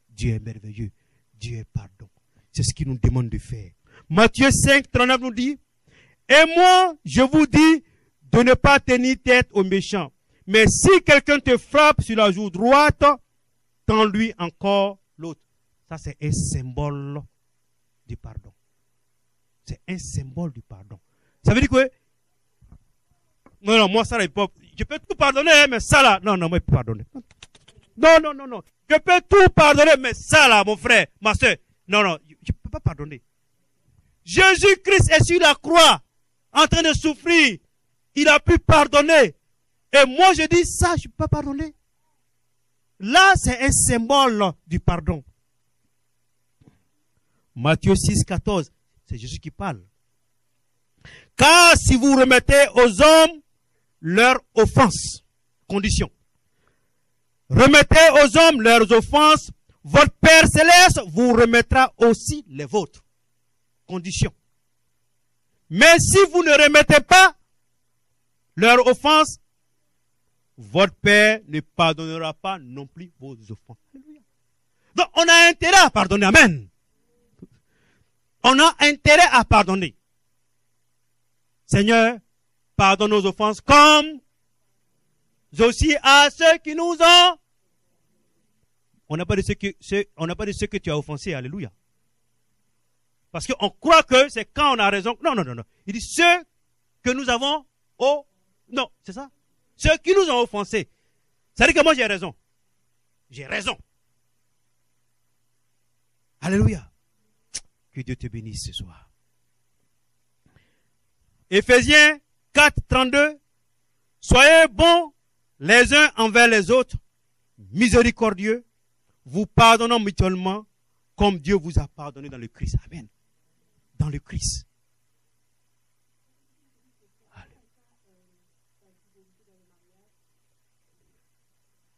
Dieu est merveilleux. Dieu est pardon. C'est ce qu'il nous demande de faire. Matthieu 5, 39 nous dit, et moi, je vous dis de ne pas tenir tête aux méchants. Mais si quelqu'un te frappe sur la joue droite, tends-lui encore l'autre. Ça, c'est un symbole du pardon. C'est un symbole du pardon. Ça veut dire que, non, moi, ça, je peux tout pardonner, mais ça, là, non, moi, je peux pardonner. Non. Je peux tout pardonner, mais ça, là, mon frère, ma soeur, non, je ne peux pas pardonner. Jésus-Christ est sur la croix, en train de souffrir. Il a pu pardonner. Et moi, je dis ça, je ne peux pas pardonner. Là, c'est un symbole du pardon. Matthieu 6, 14, c'est Jésus qui parle. Car si vous remettez aux hommes leurs offenses. Condition. Remettez aux hommes leurs offenses. Votre Père Céleste vous remettra aussi les vôtres. Condition. Mais si vous ne remettez pas leurs offenses, votre Père ne pardonnera pas non plus vos offenses. Donc, on a intérêt à pardonner. Amen. On a intérêt à pardonner. Seigneur, pardonne nos offenses comme aussi à ceux qui nous ont. On n'a pas de ceux que tu as offensés. Alléluia. Parce qu'on croit que c'est quand on a raison. Non. Il dit ceux que nous avons. Oh, non, c'est ça. Ceux qui nous ont offensés. Ça dit que moi j'ai raison. J'ai raison. Alléluia. Que Dieu te bénisse ce soir. Éphésiens 4, 32. Soyez bons les uns envers les autres, miséricordieux, vous pardonnant mutuellement, comme Dieu vous a pardonné dans le Christ. Amen. Dans le Christ.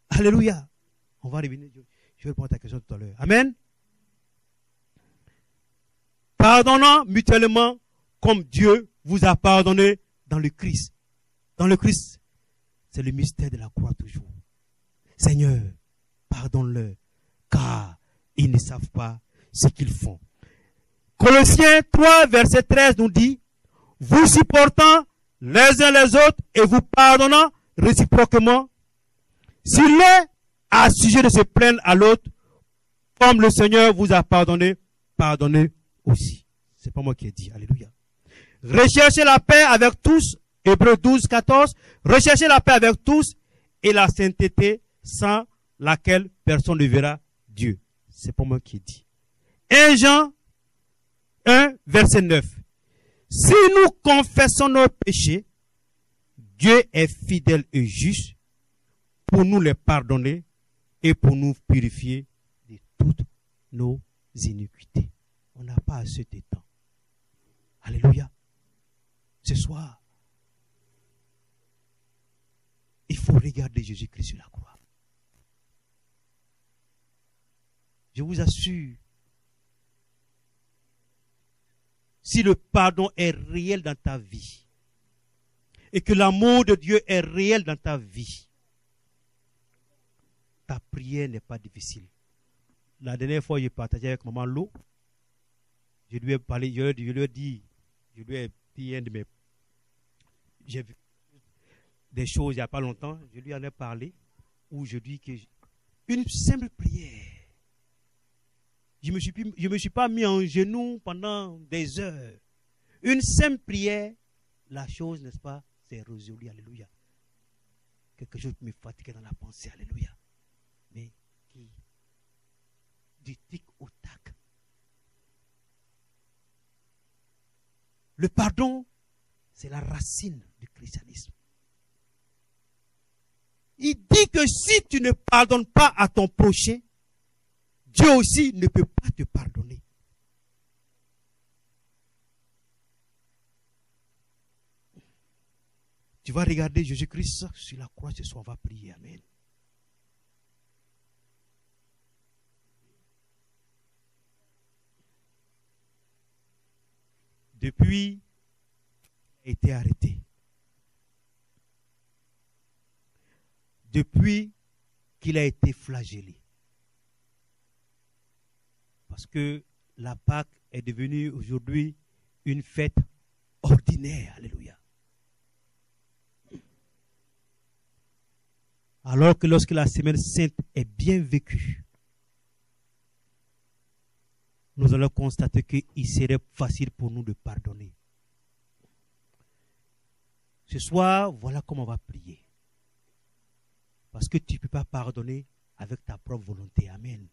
Alléluia. On va revenir. Je vais répondre à ta question tout à l'heure. Amen. Pardonnant mutuellement comme Dieu vous a pardonné dans le Christ. Dans le Christ, c'est le mystère de la croix toujours. Seigneur, pardonne-leur, car ils ne savent pas ce qu'ils font. Colossiens 3, verset 13 nous dit, vous supportant les uns les autres et vous pardonnant réciproquement, si l'un a sujet de se plaindre à l'autre, comme le Seigneur vous a pardonné, pardonnez aussi. C'est pas moi qui ai dit. Alléluia. Recherchez la paix avec tous. Hébreux 12, 14. Recherchez la paix avec tous et la sainteté sans laquelle personne ne verra Dieu. C'est pas moi qui ai dit. 1 Jean 1, verset 9. Si nous confessons nos péchés, Dieu est fidèle et juste pour nous les pardonner et pour nous purifier de toutes nos iniquités. On n'a pas assez de temps. Alléluia. Ce soir, il faut regarder Jésus-Christ sur la croix. Je vous assure, si le pardon est réel dans ta vie et que l'amour de Dieu est réel dans ta vie, ta prière n'est pas difficile. La dernière fois, j'ai partagé avec maman Lo. Je lui ai parlé, je lui ai dit un de mes... J'ai vu des choses il n'y a pas longtemps, je lui en ai parlé, où je dis que une simple prière, je me suis pas mis en genoux pendant des heures. Une simple prière, la chose, n'est-ce pas, c'est résolu, alléluia. Quelque chose qui me fatiguait dans la pensée, alléluia. Mais qui, du tic au tac. Le pardon, c'est la racine du christianisme. Il dit que si tu ne pardonnes pas à ton prochain, Dieu aussi ne peut pas te pardonner. Tu vas regarder Jésus-Christ sur la croix ce soir, on va prier. Amen. Depuis, il a été arrêté. Depuis qu'il a été flagellé. Parce que la Pâque est devenue aujourd'hui une fête ordinaire. Alléluia. Alors que lorsque la semaine sainte est bien vécue, nous allons constater qu'il serait facile pour nous de pardonner. Ce soir, voilà comment on va prier. Parce que tu ne peux pas pardonner avec ta propre volonté. Amen.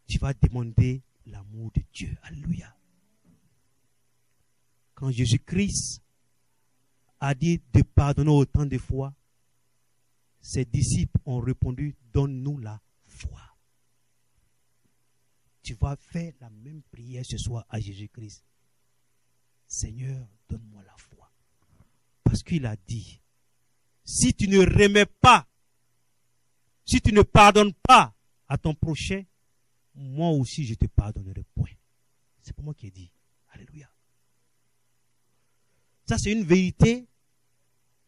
Tu vas demander l'amour de Dieu. Alléluia. Quand Jésus-Christ a dit de pardonner autant de fois, ses disciples ont répondu, donne-nous la foi. Tu vas faire la même prière ce soir à Jésus-Christ. Seigneur, donne-moi la foi. Parce qu'il a dit, si tu ne remets pas, si tu ne pardonnes pas à ton prochain, moi aussi je te pardonnerai point. C'est pas moi qui ai dit. Alléluia. Ça c'est une vérité.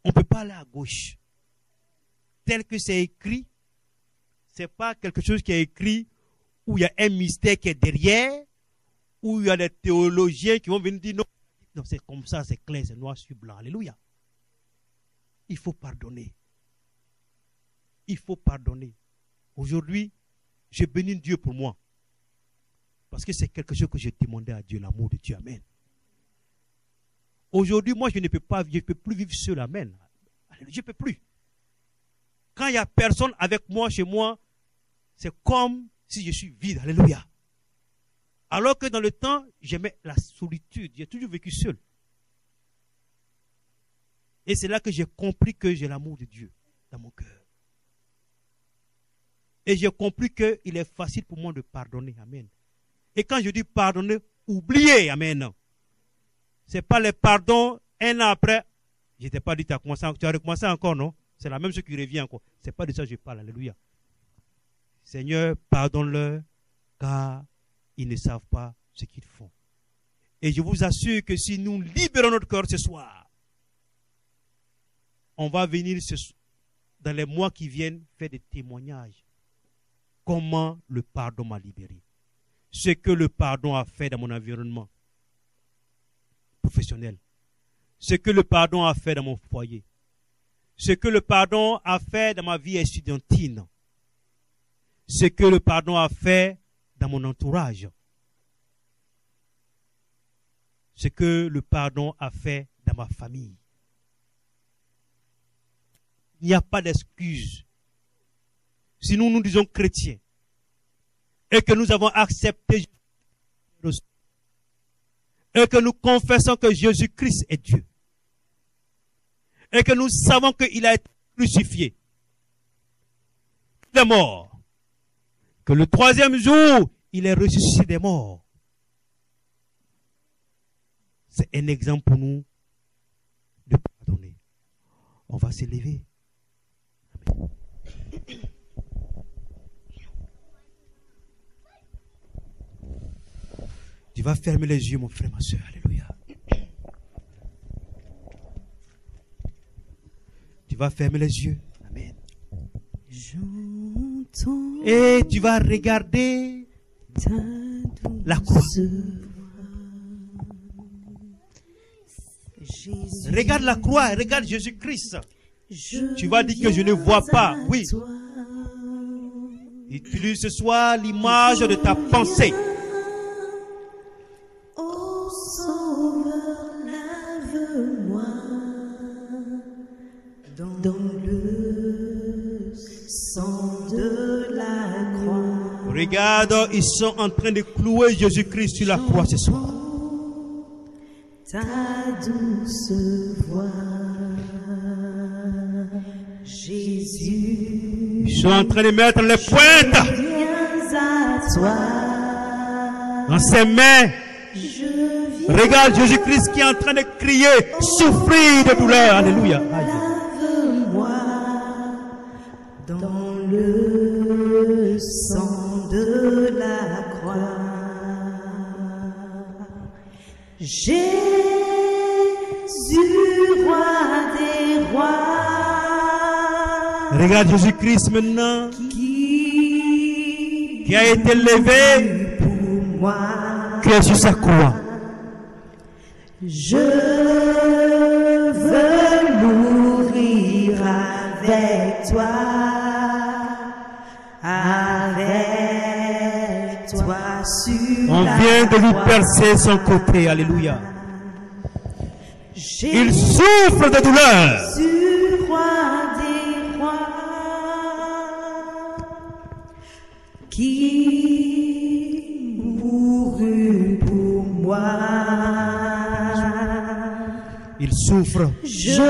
On ne peut pas aller à gauche. Tel que c'est écrit, c'est pas quelque chose qui est écrit où il y a un mystère qui est derrière, où il y a des théologiens qui vont venir dire non. Non, c'est comme ça, c'est clair, c'est noir sur blanc. Alléluia. Il faut pardonner. Il faut pardonner. Aujourd'hui, je bénis Dieu pour moi. Parce que c'est quelque chose que j'ai demandé à Dieu, l'amour de Dieu. Amen. Aujourd'hui, moi, je ne peux pas, je ne peux plus vivre seul. Amen. Je ne peux plus. Quand il n'y a personne avec moi, chez moi, c'est comme si je suis vide. Alléluia. Alors que dans le temps, j'aimais la solitude. J'ai toujours vécu seul. Et c'est là que j'ai compris que j'ai l'amour de Dieu dans mon cœur. Et j'ai compris qu'il est facile pour moi de pardonner. Amen. Et quand je dis pardonner, oubliez. Amen. Ce n'est pas le pardon, un an après, je ne t'ai pas dit tu as recommencé encore, non? C'est la même chose qui revient encore. Ce n'est pas de ça que je parle. Alléluia. Seigneur, pardonne-leur, car ils ne savent pas ce qu'ils font. Et je vous assure que si nous libérons notre cœur ce soir, on va venir dans les mois qui viennent faire des témoignages. Comment le pardon m'a libéré. Ce que le pardon a fait dans mon environnement professionnel. Ce que le pardon a fait dans mon foyer. Ce que le pardon a fait dans ma vie estudiantine. Ce que le pardon a fait dans mon entourage. Ce que le pardon a fait dans ma famille. Il n'y a pas d'excuse. Si nous nous disons chrétiens et que nous avons accepté et que nous confessons que Jésus-Christ est Dieu et que nous savons qu'il a été crucifié, il est mort, que le troisième jour, il est ressuscité des morts. C'est un exemple pour nous de pardonner. On va s'élever. Amen. Tu vas fermer les yeux, mon frère, ma soeur. Alléluia. Tu vas fermer les yeux. Amen. Et tu vas regarder la croix. Regarde la croix, regarde Jésus-Christ. Tu vas dire que je ne vois pas. Oui. Utilise ce soir l'image de ta pensée. Ô Sauveur, lave-moi dans le sang de la croix. Regarde, ils sont en train de clouer Jésus-Christ sur la croix ce soir. Ta douce voix, Jésus. Ils sont en train de mettre les pointes dans ses mains. Regarde Jésus-Christ qui est en train de crier, souffrir de douleur. Alléluia. Lave-moi dans le sang de la croix. Jésus, roi des rois. Regarde Jésus-Christ maintenant qui a été levé, pour moi. qui est sur sa croix. Je veux mourir avec toi, sur On la vient de lui croix. percer son côté. Alléluia. Il Jésus, souffre de douleur. roi des rois, qui mourut pour moi. Il souffre. Je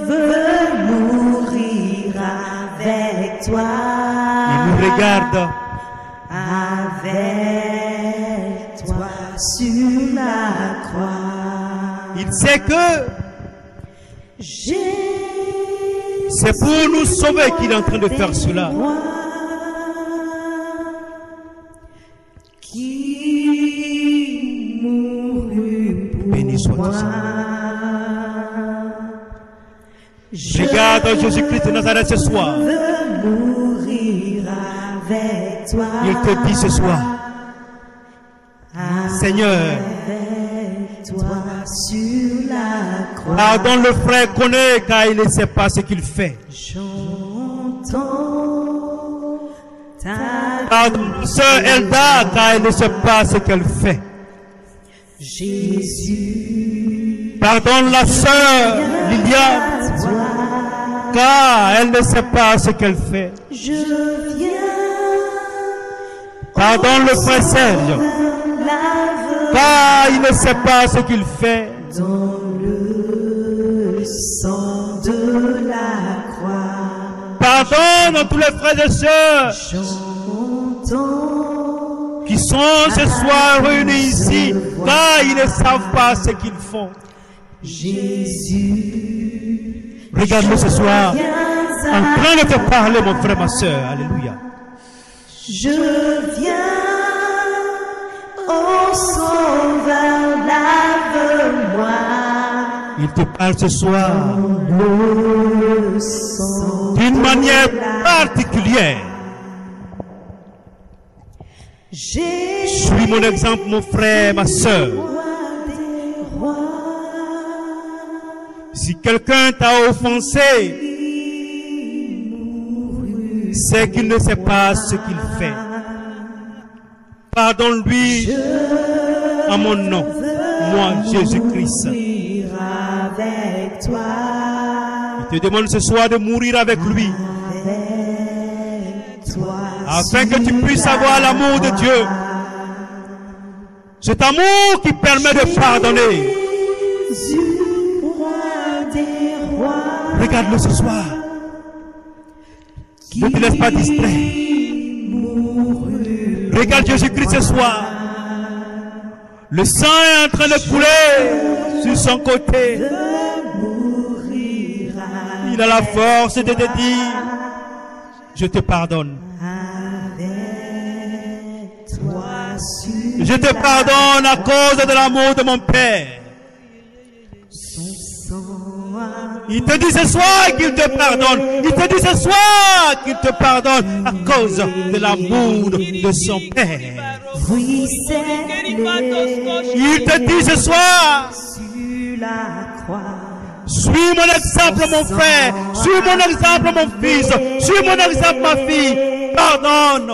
veux mourir avec toi. Il nous regarde. Avec toi sur la croix. Il sait que C'est pour nous sauver qu'il est en train de faire cela. Qui mourut pour Béni soit moi. ton Seigneur. Regarde Jésus-Christ de Nazareth ce soir. Je veux mourir avec toi. Il te dit ce soir, Seigneur, Avec toi sur la croix. pardonne le frère connaît car il ne sait pas ce qu'il fait. J'entends ta Pardonne la sœur Elda car elle ne sait pas ce qu'elle fait. Jésus. Pardonne la sœur Liliane car elle ne sait pas ce qu'elle fait. Je viens. Pardonne le frère Serge Lave car il ne sait pas ce qu'il fait. dans le sang de la croix. Pardonne tous les frères et sœurs J'entends qui sont ce soir réunis ici car ils ne savent pas ce qu'ils font. Jésus. Regarde-le ce soir Viens en train de te parler, mon frère, ma sœur. Alléluia. Je viens, ô Sauveur, lave-moi. Il te parle ce soir Le sang d'une de manière la- particulière. J'ai Suis mon exemple, mon frère, ma sœur. roi des rois. Si quelqu'un t'a offensé, c'est qu'il ne sait pas ce qu'il fait. Pardonne-lui en mon nom, moi, Jésus-Christ. Mourir avec toi. Il te demande ce soir de mourir avec lui, Avec toi. afin que tu puisses avoir l'amour de Dieu. Cet amour qui permet de pardonner. Jésus, roi des rois. Regarde-le ce soir. Ne te laisse pas distrait. Regarde Jésus-Christ ce soir. Le sang est en train de couler sur son côté. Il a la force de te dire, je te pardonne. Avec toi sur Je te pardonne à cause de l'amour de mon Père. Il te dit ce soir qu'il te pardonne. Il te dit ce soir qu'il te pardonne à cause de l'amour de son Père. oui, c'est Il te dit ce soir, sur la croix. suis mon exemple mon frère, suis mon exemple mon fils, suis mon exemple ma fille. Pardonne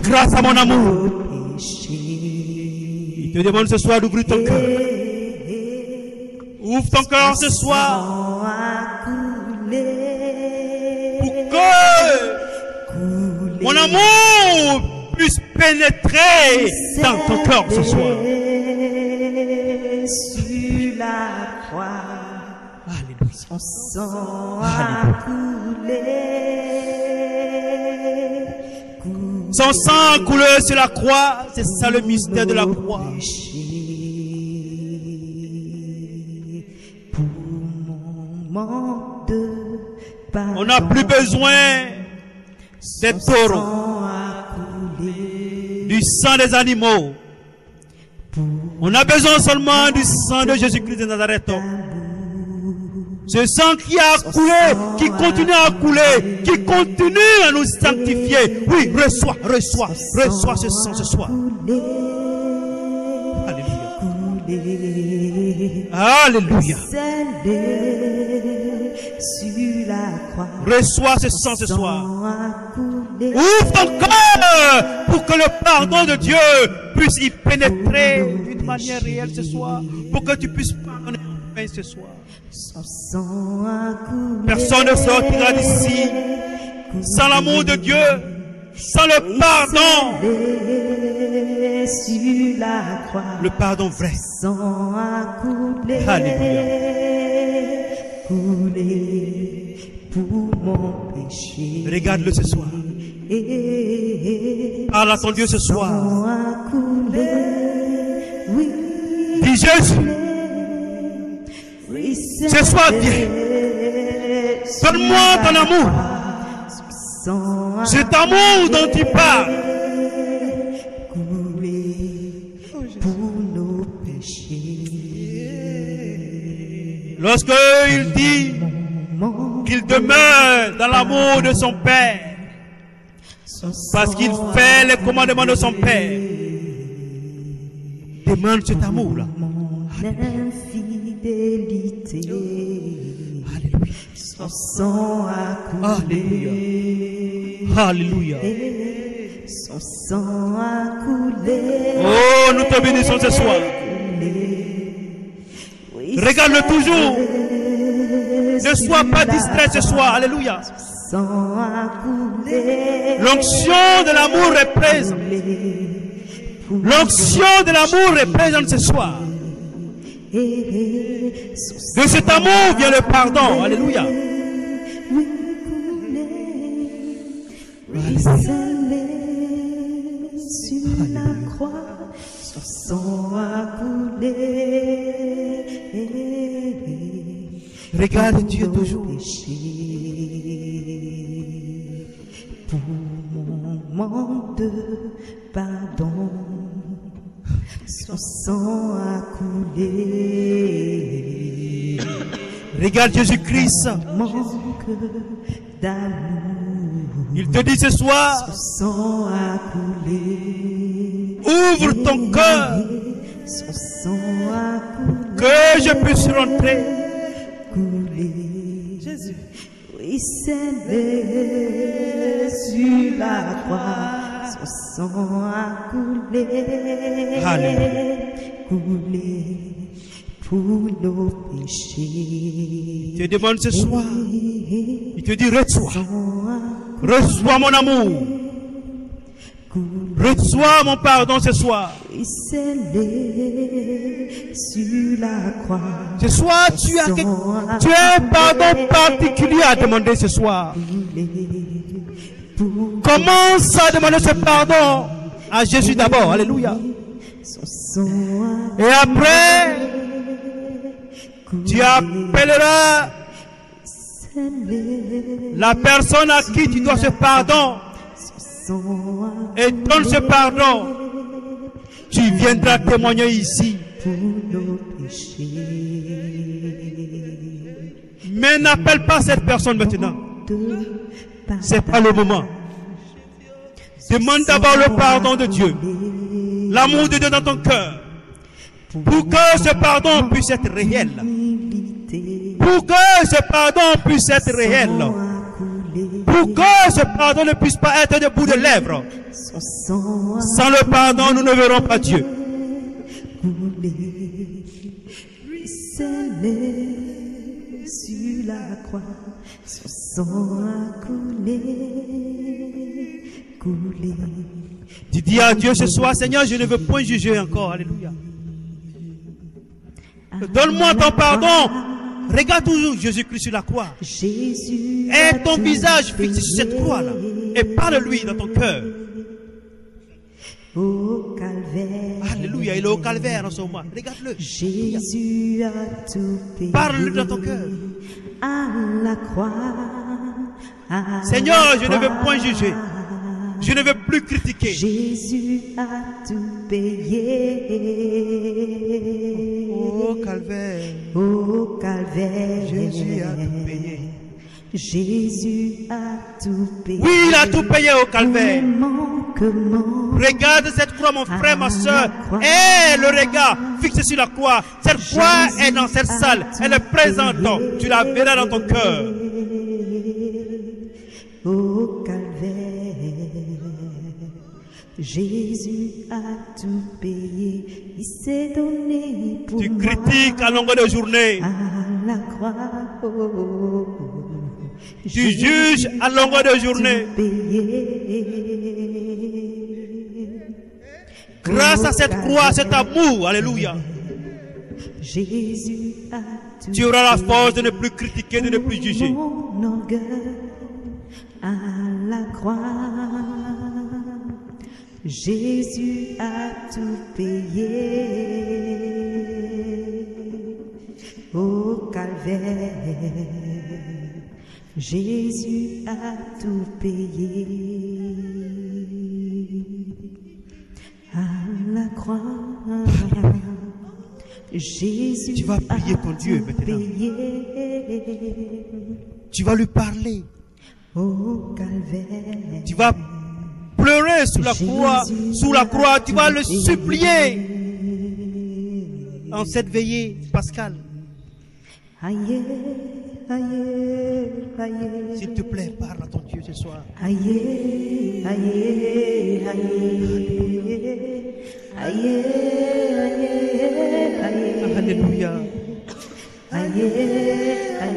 grâce à mon amour. Il te demande ce soir d'ouvrir ton cœur. Ouvre ton cœur ce soir pour que mon amour puisse pénétrer dans ton cœur ce soir. Sur la croix, Alléluia. son sang Alléluia. a coulé. Son sang a coulé sur la croix, c'est ça le mystère de la croix. Pour mon manque de pardon, On n'a plus besoin des taureaux, sang a coulé. du sang des animaux. On a besoin seulement du sang de Jésus-Christ de Nazareth. Ce sang qui a coulé, qui continue à couler, qui continue à nous sanctifier. Oui, reçois ce sang ce soir. Alléluia. Alléluia. Scellé sur la croix, Reçois ce sang ce soir. sang a coulé. Ouvre ton cœur pour que le pardon de Dieu puisse y pénétrer d'une manière réelle ce soir. Pour que tu puisses pardonner enfin ce soir. Son sang a coulé. Personne ne sortira d'ici sans l'amour de Dieu, sans le pardon. Scellé sur la croix, Le pardon vrai. sang a coulé. Alléluia. Coulé pour mon péché. Regarde-le ce soir. Parle à ton Dieu ce soir. Sang a coulé. Oui. Dis Jésus, Ce soir, viens. Donne-moi ton amour. Cet amour dont tu parles. Pour nos péchés. Lorsque il dit qu'il demeure dans l'amour de son Père, parce qu'il fait les commandements de son Père, demande cet amour-là. Infidélité. Alléluia. Son sang a coulé. Alléluia. Son sang a coulé. Oh, nous te bénissons ce soir. Regarde-le toujours. Ne sois pas distrait ce soir. Alléluia. L'onction de l'amour est présente. L'onction de l'amour est présente ce soir. De cet amour vient le pardon. Alléluia. Sur la croix, son sang a coulé. Regarde Dieu toujours. Pour mon manque de pardon, son sang a coulé. Regarde Jésus-Christ. Manque d'amour. Il te dit ce soir, Son sang a coulé. ouvre ton cœur, Son sang a coulé. que je puisse rentrer. Jésus. Oui, c'est sur la croix. Son sang a coulé. Alléluia. Coulé pour nos péchés. Je te demande ce soir, il te dit reçois, reçois mon amour, reçois mon pardon ce soir. Sur la croix. Ce soir, tu as un pardon particulier à demander ce soir. Commence à demander ce pardon à Jésus d'abord. Alléluia. Et après, tu appelleras la personne à qui tu dois ce pardon et donne ce pardon. Tu viendras témoigner ici. Mais n'appelle pas cette personne maintenant. C'est pas le moment. Demande d'abord le pardon de Dieu, l'amour de Dieu dans ton cœur, pour que ce pardon puisse être réel. Pour que ce pardon puisse être réel. Pour que ce pardon ne puisse pas être de bout de lèvres. Sans le pardon, nous ne verrons pas Dieu. Sur la croix, son sang a coulé, coulé. Tu dis à Dieu ce soir, Seigneur, je ne veux point juger encore. Alléluia. Donne-moi ton pardon. Regarde toujours Jésus-Christ sur la croix. Et ton visage fixé sur cette croix-là. Et parle-lui dans ton cœur. Au calvaire. Alléluia, il est au calvaire en ce moment. Regarde-le. Jésus a tout payé. Parle-lui dans ton cœur. À la croix. Seigneur, je ne veux point juger. Je ne veux plus critiquer. Jésus a tout payé. Au calvaire. Au calvaire. Jésus a tout payé. Jésus a tout payé. Oui, il a tout payé au calvaire. Manquement. Regarde cette croix, mon frère, ma soeur. Et le regard fixé sur la croix. Cette croix est dans cette salle. Elle est présente. Tu la verras dans ton cœur. Au calvaire. Jésus a tout payé. Il s'est donné pour Tu moi. critiques à longueur de journée. À la croix. Oh. Tu juges à longueur de journée. Grâce à cette croix, cet amour, alléluia, Jésus a tout tu auras la force de ne plus critiquer, de ne plus juger. mon orgueil à la croix. Jésus a tout payé. Au calvaire, Jésus a tout payé. À la croix, Jésus Tu vas prier ton Dieu maintenant. payé. Tu vas lui parler. Au calvaire, Tu vas pleurer sous la croix, tu vas le supplier en cette veillée pascale. aïe, aïe, aïe. S'il te plaît, parle à ton Dieu ce soir. Aïe, aïe, aïe, aïe, aïe, Alléluia. aïe, aïe, aïe,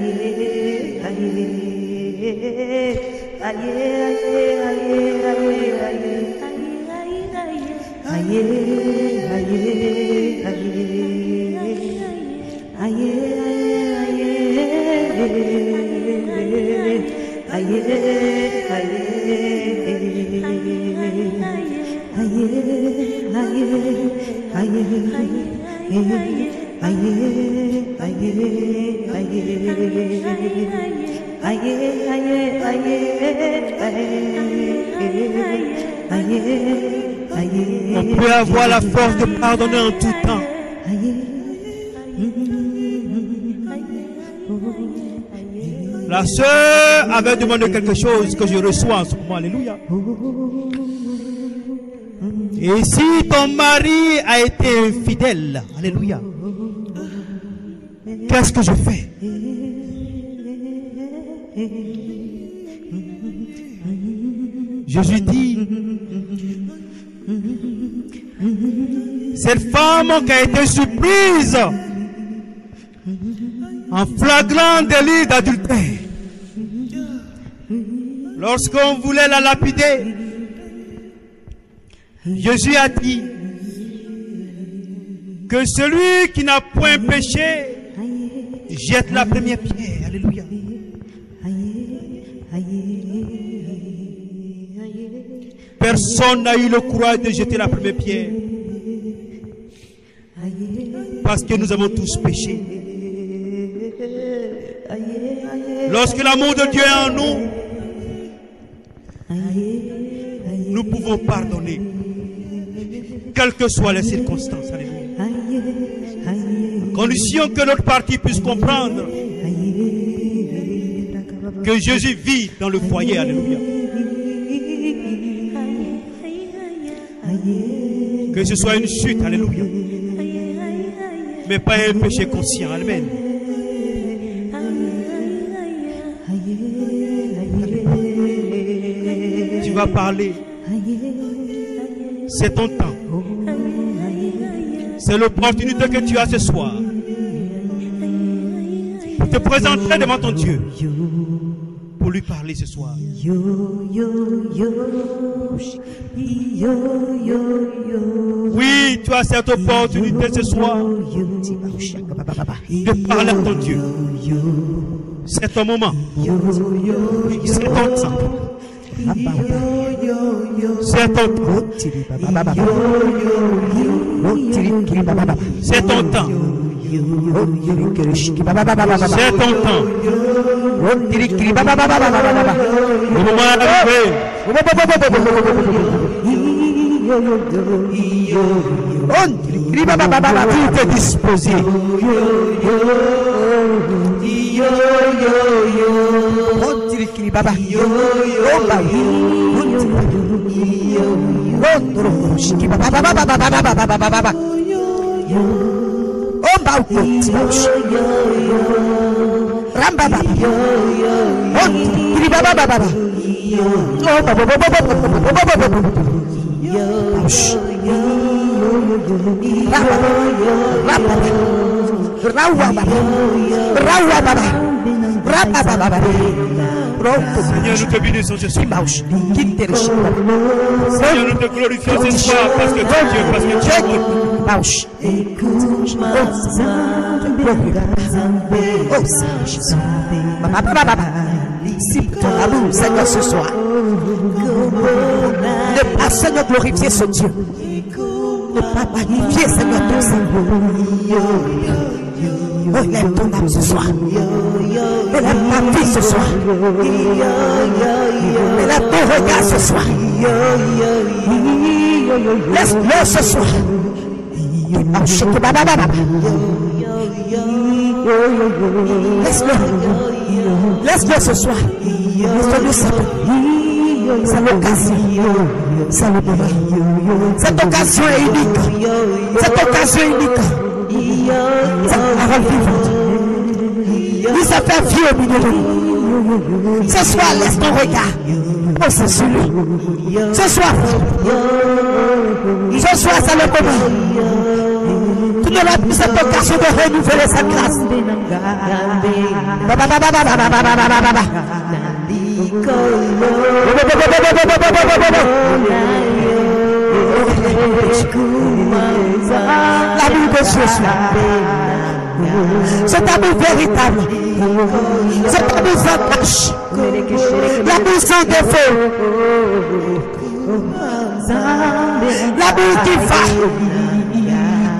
On peut avoir la force de pardonner en tout temps. La sœur avait demandé quelque chose que je reçois en ce moment. Alléluia. Et si ton mari a été infidèle, alléluia, qu'est-ce que je fais? Jésus dit, cette femme qui a été surprise en flagrant délit d'adultère, lorsqu'on voulait la lapider, Jésus a dit que celui qui n'a point péché jette la première pierre. Alléluia. Personne n'a eu le courage de jeter la première pierre. Parce que nous avons tous péché. Lorsque l'amour de Dieu est en nous, nous pouvons pardonner. Quelles que soient les circonstances. Alléluia. À condition que notre partie puisse comprendre que Jésus vit dans le foyer. Alléluia. Que ce soit une chute, alléluia, mais pas un péché conscient, amen. Tu vas parler, c'est ton temps, c'est l'opportunité que tu as ce soir pour te présenter devant ton Dieu, pour lui parler ce soir. Oui, tu as cette opportunité ce soir de parler à ton Dieu. C'est ton moment. C'est ton temps. C'est ton temps. C'est ton temps. C'est ton temps. Le moment est arrivé. Tout est disposé. Seigneur, nous te bénissons ce soir. Seigneur, nous te glorifions ce soir parce que tu es Dieu, parce que tu es bon. Ton amour, Seigneur, ce soir. Ne pas, Seigneur, glorifier ce Dieu. Ne pas magnifier, Seigneur, ton Seigneur. Relève ton âme ce soir. Relève ta vie ce soir. Relève ton regard ce soir. Laisse-le ce soir. Laisse-le. Laisse-le ce soir. Laisse-le s'appeler. C'est l'occasion. C'est le moment. Cette occasion est unique. Cette occasion est unique. Cette parole vivante. Il s'est fait vieux au milieu de nous. Ce soir, laisse ton regard. Oh, c'est sur lui. Ce soir, c'est le moment. Tu n'auras plus cette occasion de renouveler sa grâce. L'amour de Jésus. Cet amour véritable. Cet amour sans tâche. L'amour sans défaut. L'amour qui va.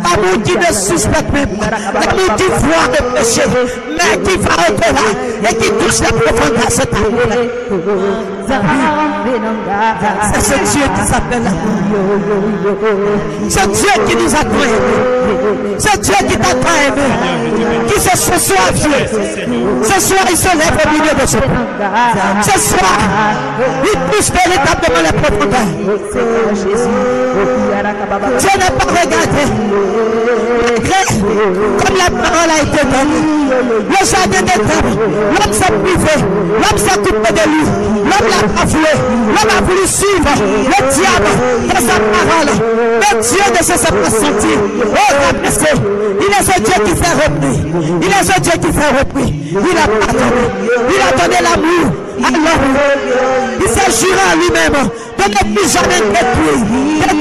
L'amour qui ne suspecte même pas. L'amour qui voit le péché, mais qui va au-delà et qui touche la profondeur de cet amour. C'est ce Dieu qui s'appelle l'amour. C'est Dieu qui nous a tant aimés. C'est Dieu qui t'a tant aimé. Qui ce soir Dieu. Ce soir il se lève au milieu de ce peuple. Ce soir il touche véritablement les profondeurs. Dieu n'a pas regardé. Comme la parole a été donnée, le jardin d'Éden, l'homme s'est privé, l'homme s'est coupé de lui, l'homme l'a pas voulu, l'homme a voulu suivre le diable de sa parole. Mais Dieu ne se sait pas sentir. Oh, rabaissé, il est ce Dieu qui fait repris, il est ce Dieu qui fait repris. Il a pardonné, il a donné l'amour à l'homme. Il s'est juré à lui-même de ne plus jamais détruire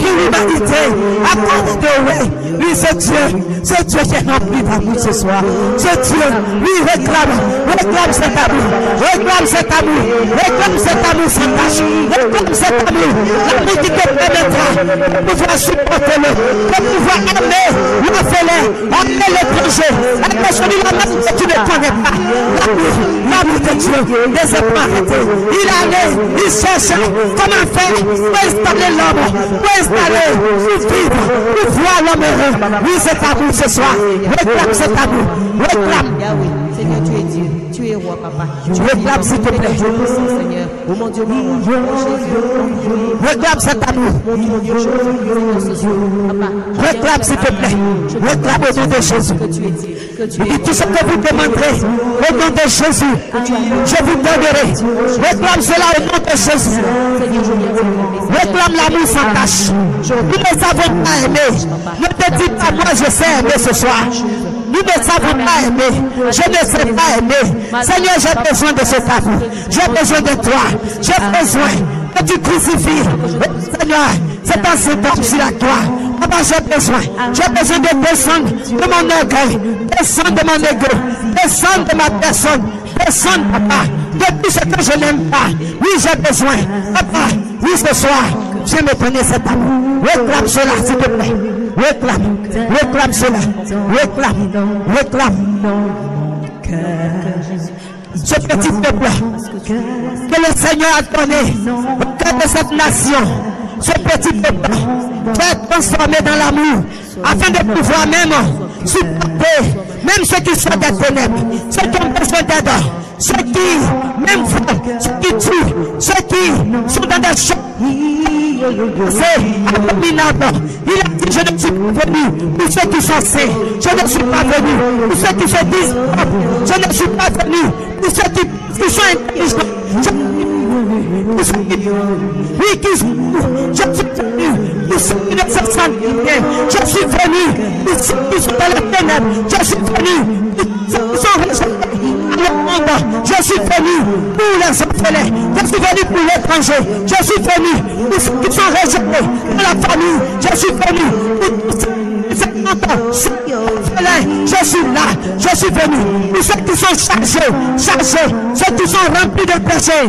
l'humanité à cause de lui. Lui, ce Dieu qui est rempli d'amour ce soir. Ce Dieu, lui, réclame cet amour, réclame cet amour, réclame cet amour sans tâche, réclame cet amour, l'amour qui te permettra de pouvoir supporter-le, de pouvoir aimer l'orphelin, aimer l'étranger, aimer celui-là même que tu ne connais pas. L'amour de Dieu ne s'est pas arrêté. Il allait, il cherchait comment faire pour installer l'homme, pour installer, pour vivre, pour voir l'homme heureux. Oui, cet amour ce soir. Réclame cet amour. Réclame. Seigneur, tu es Dieu. Tu es roi, papa. Réclame s'il te plaît. Seigneur. Oh mon Dieu, mon roi. Réclame cet amour. Réclame s'il te plaît. Réclame au nom de Jésus. Et tout ce que vous demanderez au nom de Jésus, je vous donnerai. Réclame cela au nom de Jésus. Réclame l'amour sans tâche. Nous ne savons pas aimer. Ne te dis pas, moi je sais aimer ce soir. Nous ne savons pas aimer. Je ne sais pas aimer. Seigneur, j'ai besoin de cet amour. J'ai besoin de toi. J'ai besoin que tu crucifies. Seigneur, c'est un sédant sur la croix. Papa, j'ai besoin de descendre de mon orgueil, descendre de mon ego, descendre de ma personne, descendre, papa, de tout ce que je n'aime pas. Oui, j'ai besoin. Papa, oui, ce soir, je me connais cet amour. Réclame cela, s'il te plaît. Réclame cela. Réclame. Ce petit peuple que le Seigneur a donné au cœur de cette nation, ce petit peuple va être transformé dans l'amour afin de pouvoir même supporter même ceux qui sont des ténèbres, ceux qui ont besoin d'aide, ceux qui même font, ceux qui tuent, ceux qui sont dans des choses. C'est abominable. Il a dit, je ne suis pas venu pour ceux qui sont saints. Je ne suis pas venu pour ceux qui se disent propres. Je ne suis pas venu pour ceux qui sont intelligents. Je suis venu pour ceux qui ne se sentent bien. Je suis venu pour ceux qui sont dans les ténèbres. Je suis venu pour ceux qui sont rejetés. Je suis venu pour les orphelins. Je suis venu pour l'étranger. Je suis venu pour ceux qui sont rejetés dans la famille. Je suis venu pour tous je suis là, je suis venu pour ceux qui sont chargés, ceux qui sont remplis de péchés.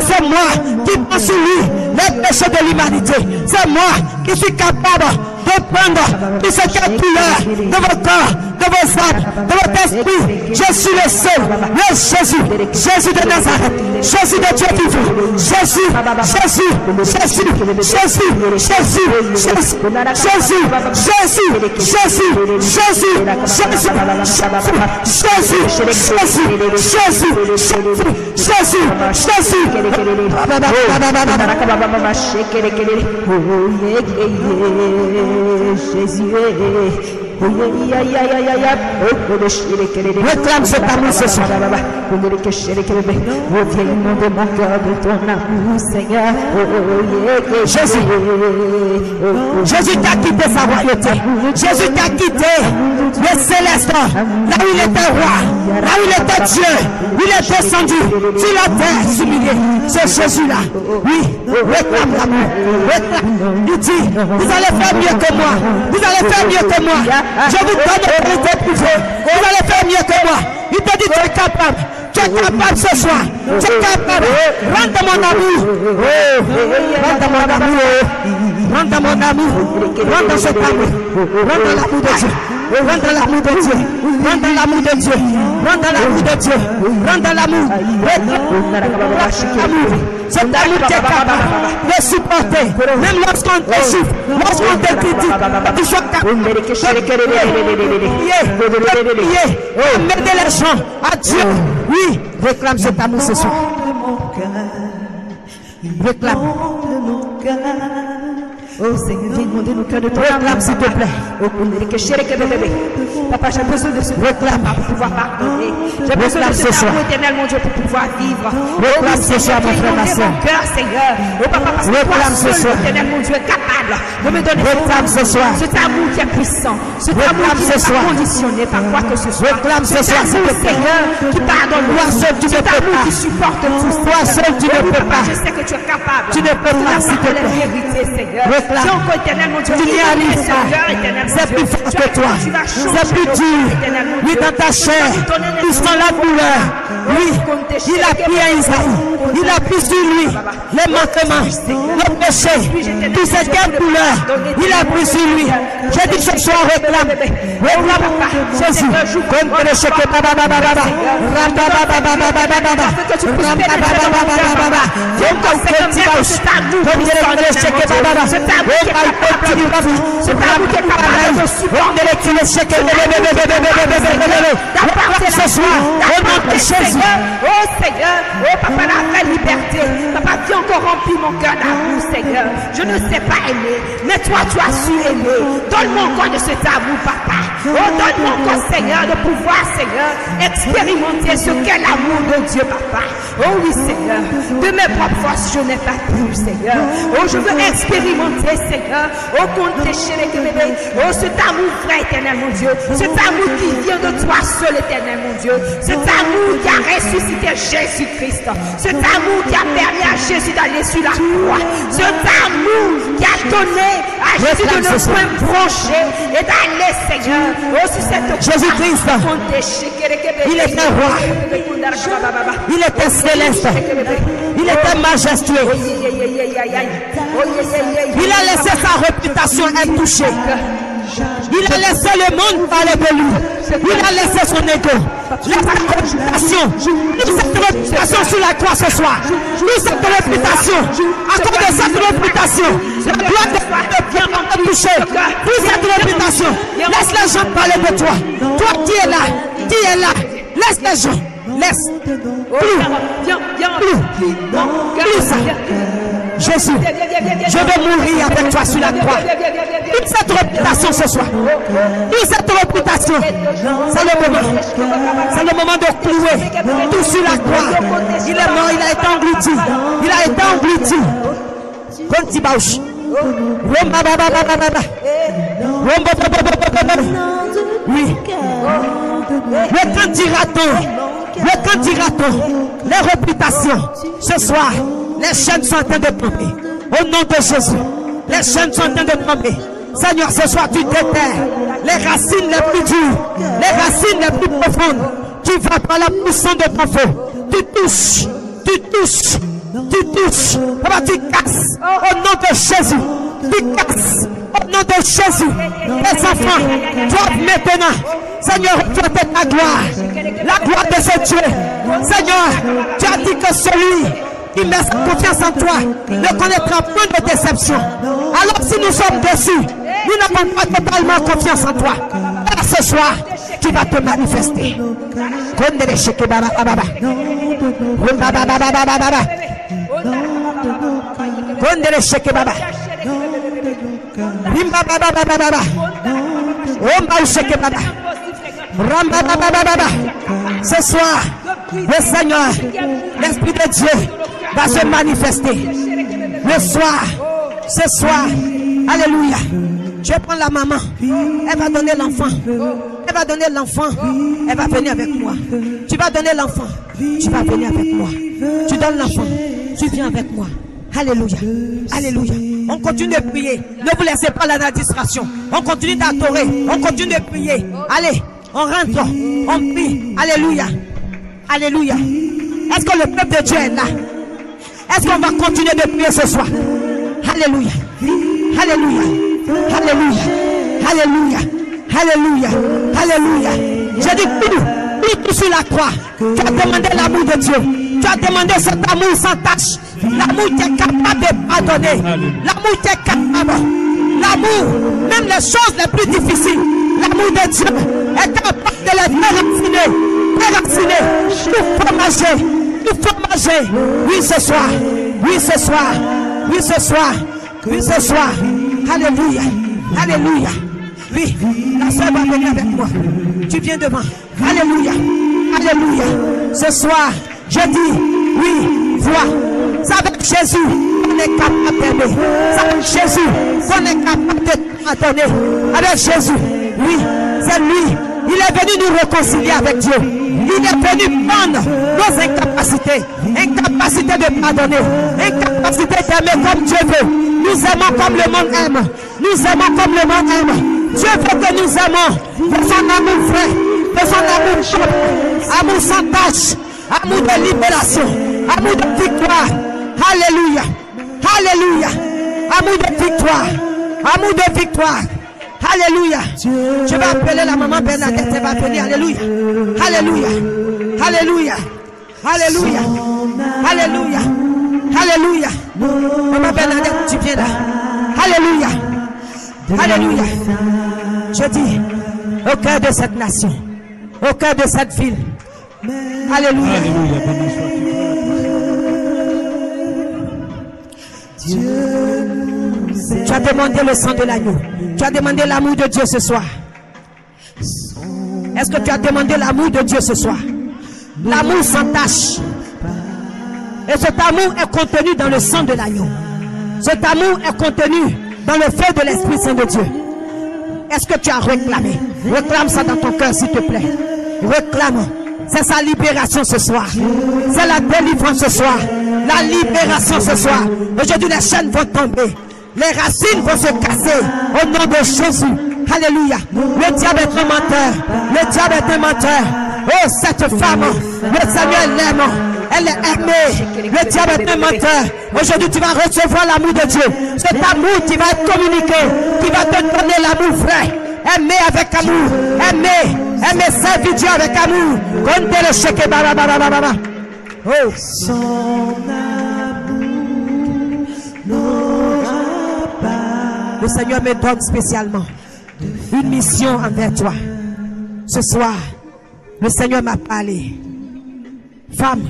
C'est moi qui prends sur lui les péchés de l'humanité. C'est moi qui suis capable de prendre tout ce qui est douleur de vos corps, de de vos âmes, de votre esprit. Je suis le seul, le Jésus, Jésus de Nazareth, Jésus de Dieu vivant, Jésus, Jésus, Jésus, Jésus, Jésus, Jésus, Jésus, Jésus, Jésus, Jésus, réclame cet amour ce soir. Jésus, Jésus t'a quitté sa royauté. Jésus t'a quitté le céleste, là où il était roi, là où il était Dieu. Il est descendu sur la terre, s'humilier. C'est Jésus-là. Oui, réclame l'amour. Il dit, vous allez faire mieux que moi. Vous allez faire mieux que moi. Je vous donne l'autorité privée. Vous allez faire mieux que moi. Il te dit, tu es capable. Tu es capable ce soir. Tu es capable. Rentre dans mon amour. Rentre dans mon amour. Rentre dans mon amour. Rentre dans cet amour. Rentre dans l'amour de Dieu. Rentre dans l'amour de Dieu. Rentre dans l'amour de Dieu. Rentre dans l'amour de Dieu. Rentre dans l'amour. Cet amour qui est capable de supporter. Même lorsqu'on te souffre, lorsqu'on te critique, tu sois capable de m'aider les gens à Dieu. Oui, réclame cet amour ce soir. Réclame. Oh Seigneur, viens demander nos cœurs de toi. Réclame s'il te plaît. Papa, j'ai besoin de ce réclame pour pouvoir pardonner. J'ai besoin de ce amour éternel, mon Dieu, pour pouvoir vivre. Réclame ce soir, mon frère, ma soeur. Mon cœur, Seigneur. Oh Papa, parce que toi seul, éternel, mon Dieu, est capable de me donner réclame ce soir. Cet amour qui est puissant. Cet amour qui n'est pas conditionné par quoi que ce soit. Réclame ce soir, Seigneur, qui pardonne. Toi seul, tu ne peux pas. Qui supporte tout. Toi seul, tu ne peux pas. Je sais que tu es capable. Tu ne peux pas, s'il te plaît. Seigneur. Tu n'y arrives pas. C'est plus fort que toi. C'est plus dur. Oui, dans ta chair, tu sens la douleur. Oui, il a pris à Isaïe. Il a pris sur lui les manquements, le péché, toutes ces douleurs. Il a pris sur lui. J'ai dit ce soir, réclame. Réclame Jésus. Comme que le chèque. Oh Seigneur, oh Papa, la liberté. Papa, viens encore remplir mon cœur d'amour, Seigneur. Je ne sais pas aimer, mais toi, tu as su aimer. Donne-moi encore de cet amour, Papa. Oh, donne-moi encore, Seigneur, de pouvoir, Seigneur, expérimenter ce qu'est l'amour de Dieu, Papa. Oh oui, Seigneur, de mes propres forces, je n'ai pas pu, Seigneur. Oh, je veux expérimenter, Seigneur. Oh, compte chez les bébés. Oh, cet amour vrai, éternel, mon Dieu. Cet amour qui vient de toi seul, éternel, mon Dieu. Cet amour qui a ressuscité Jésus-Christ. Cet amour qui a permis à Jésus d'aller sur la croix. Cet amour qui a donné à Jésus de ne point broncher et d'aller, Seigneur. Oh, sur cette Jésus-Christ, il était roi. Il était céleste. Il était majestueux. Il a laissé sa réputation intouchée. Il a laissé le monde parler de lui. Il a laissé son ego. Cette réputation sur la croix ce soir. Cette réputation. À cause de cette réputation, la gloire de Dieu va te toucher. Pour cette réputation, laisse les gens parler de toi. Toi qui es là, qui est là, laisse les gens. Laisse. Plus ça. Jésus, je veux mourir avec toi sur la croix. Toute cette réputation ce soir, toute cette réputation, c'est le moment. C'est le moment de clouer tout sur la croix. Il est mort, il a été englouti. Il a été englouti. Contibauche. Oui. Le quand dira-t-on les réputations ce soir? Les chaînes sont en train de tomber. Au nom de Jésus, les chaînes sont en train de tomber. Seigneur, ce soir, tu déterres les racines les plus dures, les racines les plus profondes. Tu vas par la puissance de ton feu. Tu touches, tu touches, tu touches. Papa, tu casses. Au nom de Jésus, tu casses. Au nom de Jésus, les enfants doivent maintenant, Seigneur, refléter ta gloire. La gloire de ce Dieu. Seigneur, tu as dit que celui qui met sa confiance en toi ne connaîtra point de déception. Alors si nous sommes déçus, nous n'avons pas totalement confiance en toi. Et ce soir, tu vas te manifester. Ce soir, le Seigneur, l'Esprit de Dieu va se manifester. Le soir, ce soir, alléluia. Je prends la maman, elle va donner l'enfant. Elle va donner l'enfant, elle va venir avec moi. Tu vas donner l'enfant, tu vas venir avec moi. Tu donnes l'enfant, tu viens avec moi. Alléluia, alléluia. On continue de prier. Ne vous laissez pas la distraction. On continue d'adorer, on continue de prier. Allez, on rentre, on prie. Alléluia, alléluia. Est-ce que le peuple de Dieu est là? Est-ce qu'on va continuer de prier ce soir? Alléluia, alléluia, alléluia, alléluia, alléluia, alléluia. J'ai dit tout sur la croix. Tu as demandé l'amour de Dieu. Tu as demandé cet amour sans tâche. L'amour qui est capable de pardonner. L'amour qui est capable. L'amour, même les choses les plus difficiles. L'amour de Dieu est capable de les déraciner. Déraciner. Tout fromager. Tout fromager. Oui, ce soir. Oui, ce soir. Oui, ce soir. Oui, ce soir. Alléluia. Alléluia. Oui, la soeur va venir avec moi. Tu viens devant. Alléluia. Alléluia. Ce soir, je dis, oui, vois. C'est avec Jésus qu'on est capable d'aimer. C'est avec Jésus qu'on est capable de pardonner. Avec Jésus, oui, c'est lui. Il est venu nous réconcilier avec Dieu. Il est venu prendre nos incapacités. Incapacité de pardonner. Incapacité d'aimer comme Dieu veut. Nous aimons comme le monde aime. Nous aimons comme le monde aime. Dieu veut que nous aimons de son amour vrai, de son amour chaud, amour sans tâche, amour de libération, amour de victoire. Alléluia, alléluia, amour de victoire, amour de victoire. Alléluia. Je vais appeler la maman Bernadette, elle va venir. Alléluia, alléluia, alléluia, alléluia, alléluia, alléluia. Maman Bernadette, tu viens là. Alléluia. Alléluia. Je dis au cœur de cette nation, au cœur de cette ville. Alléluia. Tu as demandé le sang de l'agneau. Tu as demandé l'amour de Dieu ce soir. Est-ce que tu as demandé l'amour de Dieu ce soir? L'amour sans tâche. Et cet amour est contenu dans le sang de l'agneau. Cet amour est contenu dans le feu de l'Esprit Saint de Dieu. Est-ce que tu as réclamé? Réclame ça dans ton cœur, s'il te plaît. Réclame. C'est sa libération ce soir. C'est la délivrance ce soir. La libération ce soir. Aujourd'hui, les chaînes vont tomber. Les racines vont se casser. Au nom de Jésus. Alléluia. Le diable est un menteur. Le diable est un menteur. Oh, cette femme, le Seigneur l'aime. Elle est aimée. Le diable est un menteur. Aujourd'hui, tu vas recevoir l'amour de Dieu. Cet amour qui va être communiqué, qui va te donner l'amour vrai. Aimer avec amour. Aimer servir Dieu avec amour. Comptez le chèque. Oh. Son amour n'aura pas. Le Seigneur me donne spécialement une mission envers toi. Ce soir, le Seigneur m'a parlé. Femme,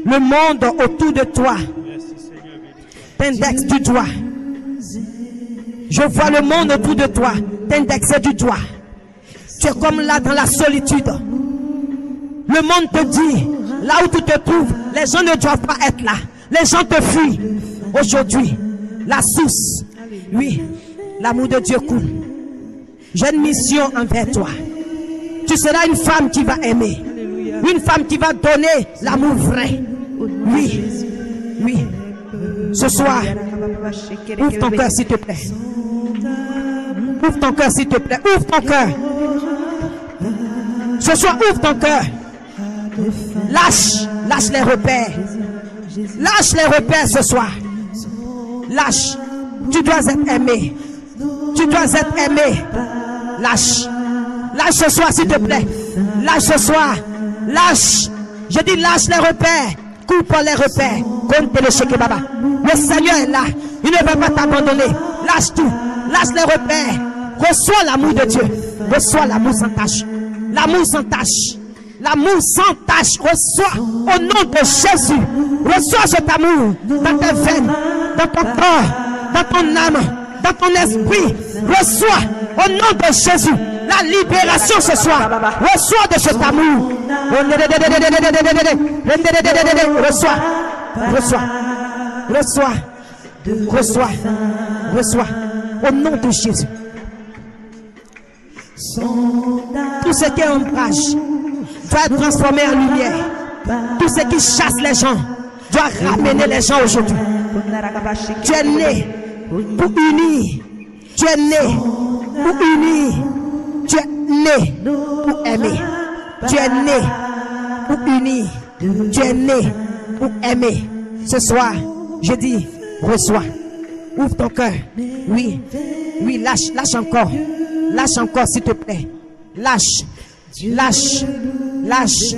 le monde autour de toi t'indexe du doigt. Je vois le monde autour de toi t'indexer du doigt. Tu es comme là dans la solitude. Le monde te dit, là où tu te trouves, les gens ne doivent pas être là. Les gens te fuient. Aujourd'hui, la source, oui, l'amour de Dieu coule. J'ai une mission envers toi. Tu seras une femme qui va aimer. Une femme qui va donner l'amour vrai. Oui, oui. Ce soir, ouvre ton cœur s'il te plaît. Ouvre ton cœur s'il te plaît. Ouvre ton cœur. Ce soir, ouvre ton cœur. Lâche les repères. Lâche les repères ce soir. Lâche. Tu dois être aimé. Tu dois être aimé. Lâche. Lâche ce soir, s'il te plaît. Lâche ce soir. Lâche. Je dis lâche les repères. Coupe les repères. Compte le chèque baba. Le Seigneur est là. Il ne va pas t'abandonner. Lâche tout. Lâche les repères. Reçois l'amour de Dieu. Reçois l'amour sans tâche. L'amour sans tâche. L'amour sans tâche. Reçois au nom de Jésus. Reçois cet amour dans tes veines, dans ton corps, dans ton âme, dans ton esprit. Reçois au nom de Jésus la libération ce soir. Reçois de cet amour. Reçois. Reçois. Reçois. Reçois. Reçois. Au nom de Jésus. Tout ce qui est ombrage doit être transformé en lumière. Tout ce qui chasse les gens doit ramener les gens aujourd'hui. Tu es né pour unir. Tu es né pour unir. Tu es né pour aimer. Tu es né pour unir. Tu es né pour aimer. Ce soir, je dis, reçois. Ouvre ton cœur. Oui, oui, lâche, lâche encore. Lâche encore, s'il te plaît. Lâche, lâche, lâche,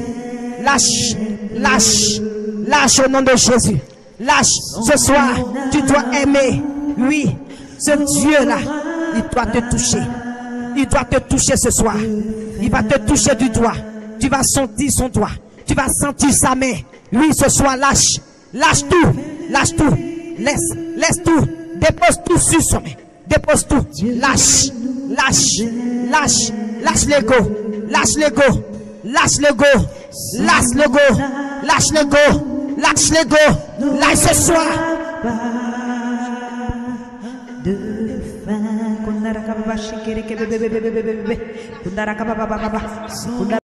lâche, lâche, lâche au nom de Jésus. Lâche. Ce soir, tu dois aimer. Oui, ce Dieu-là, il doit te toucher. Il doit te toucher ce soir. Il va te toucher du doigt. Tu vas sentir son doigt. Tu vas sentir sa main. Oui, ce soir, lâche. Lâche tout. Lâche tout. Laisse. Laisse tout. Dépose tout sur son main. Dépose tout. Lâche. Lâche. Lâche. Lâche l'ego. Lâche l'ego. Lâche l'ego. Lâche l'ego. Lâche l'ego. Lâche l'ego. Lâche ce soir.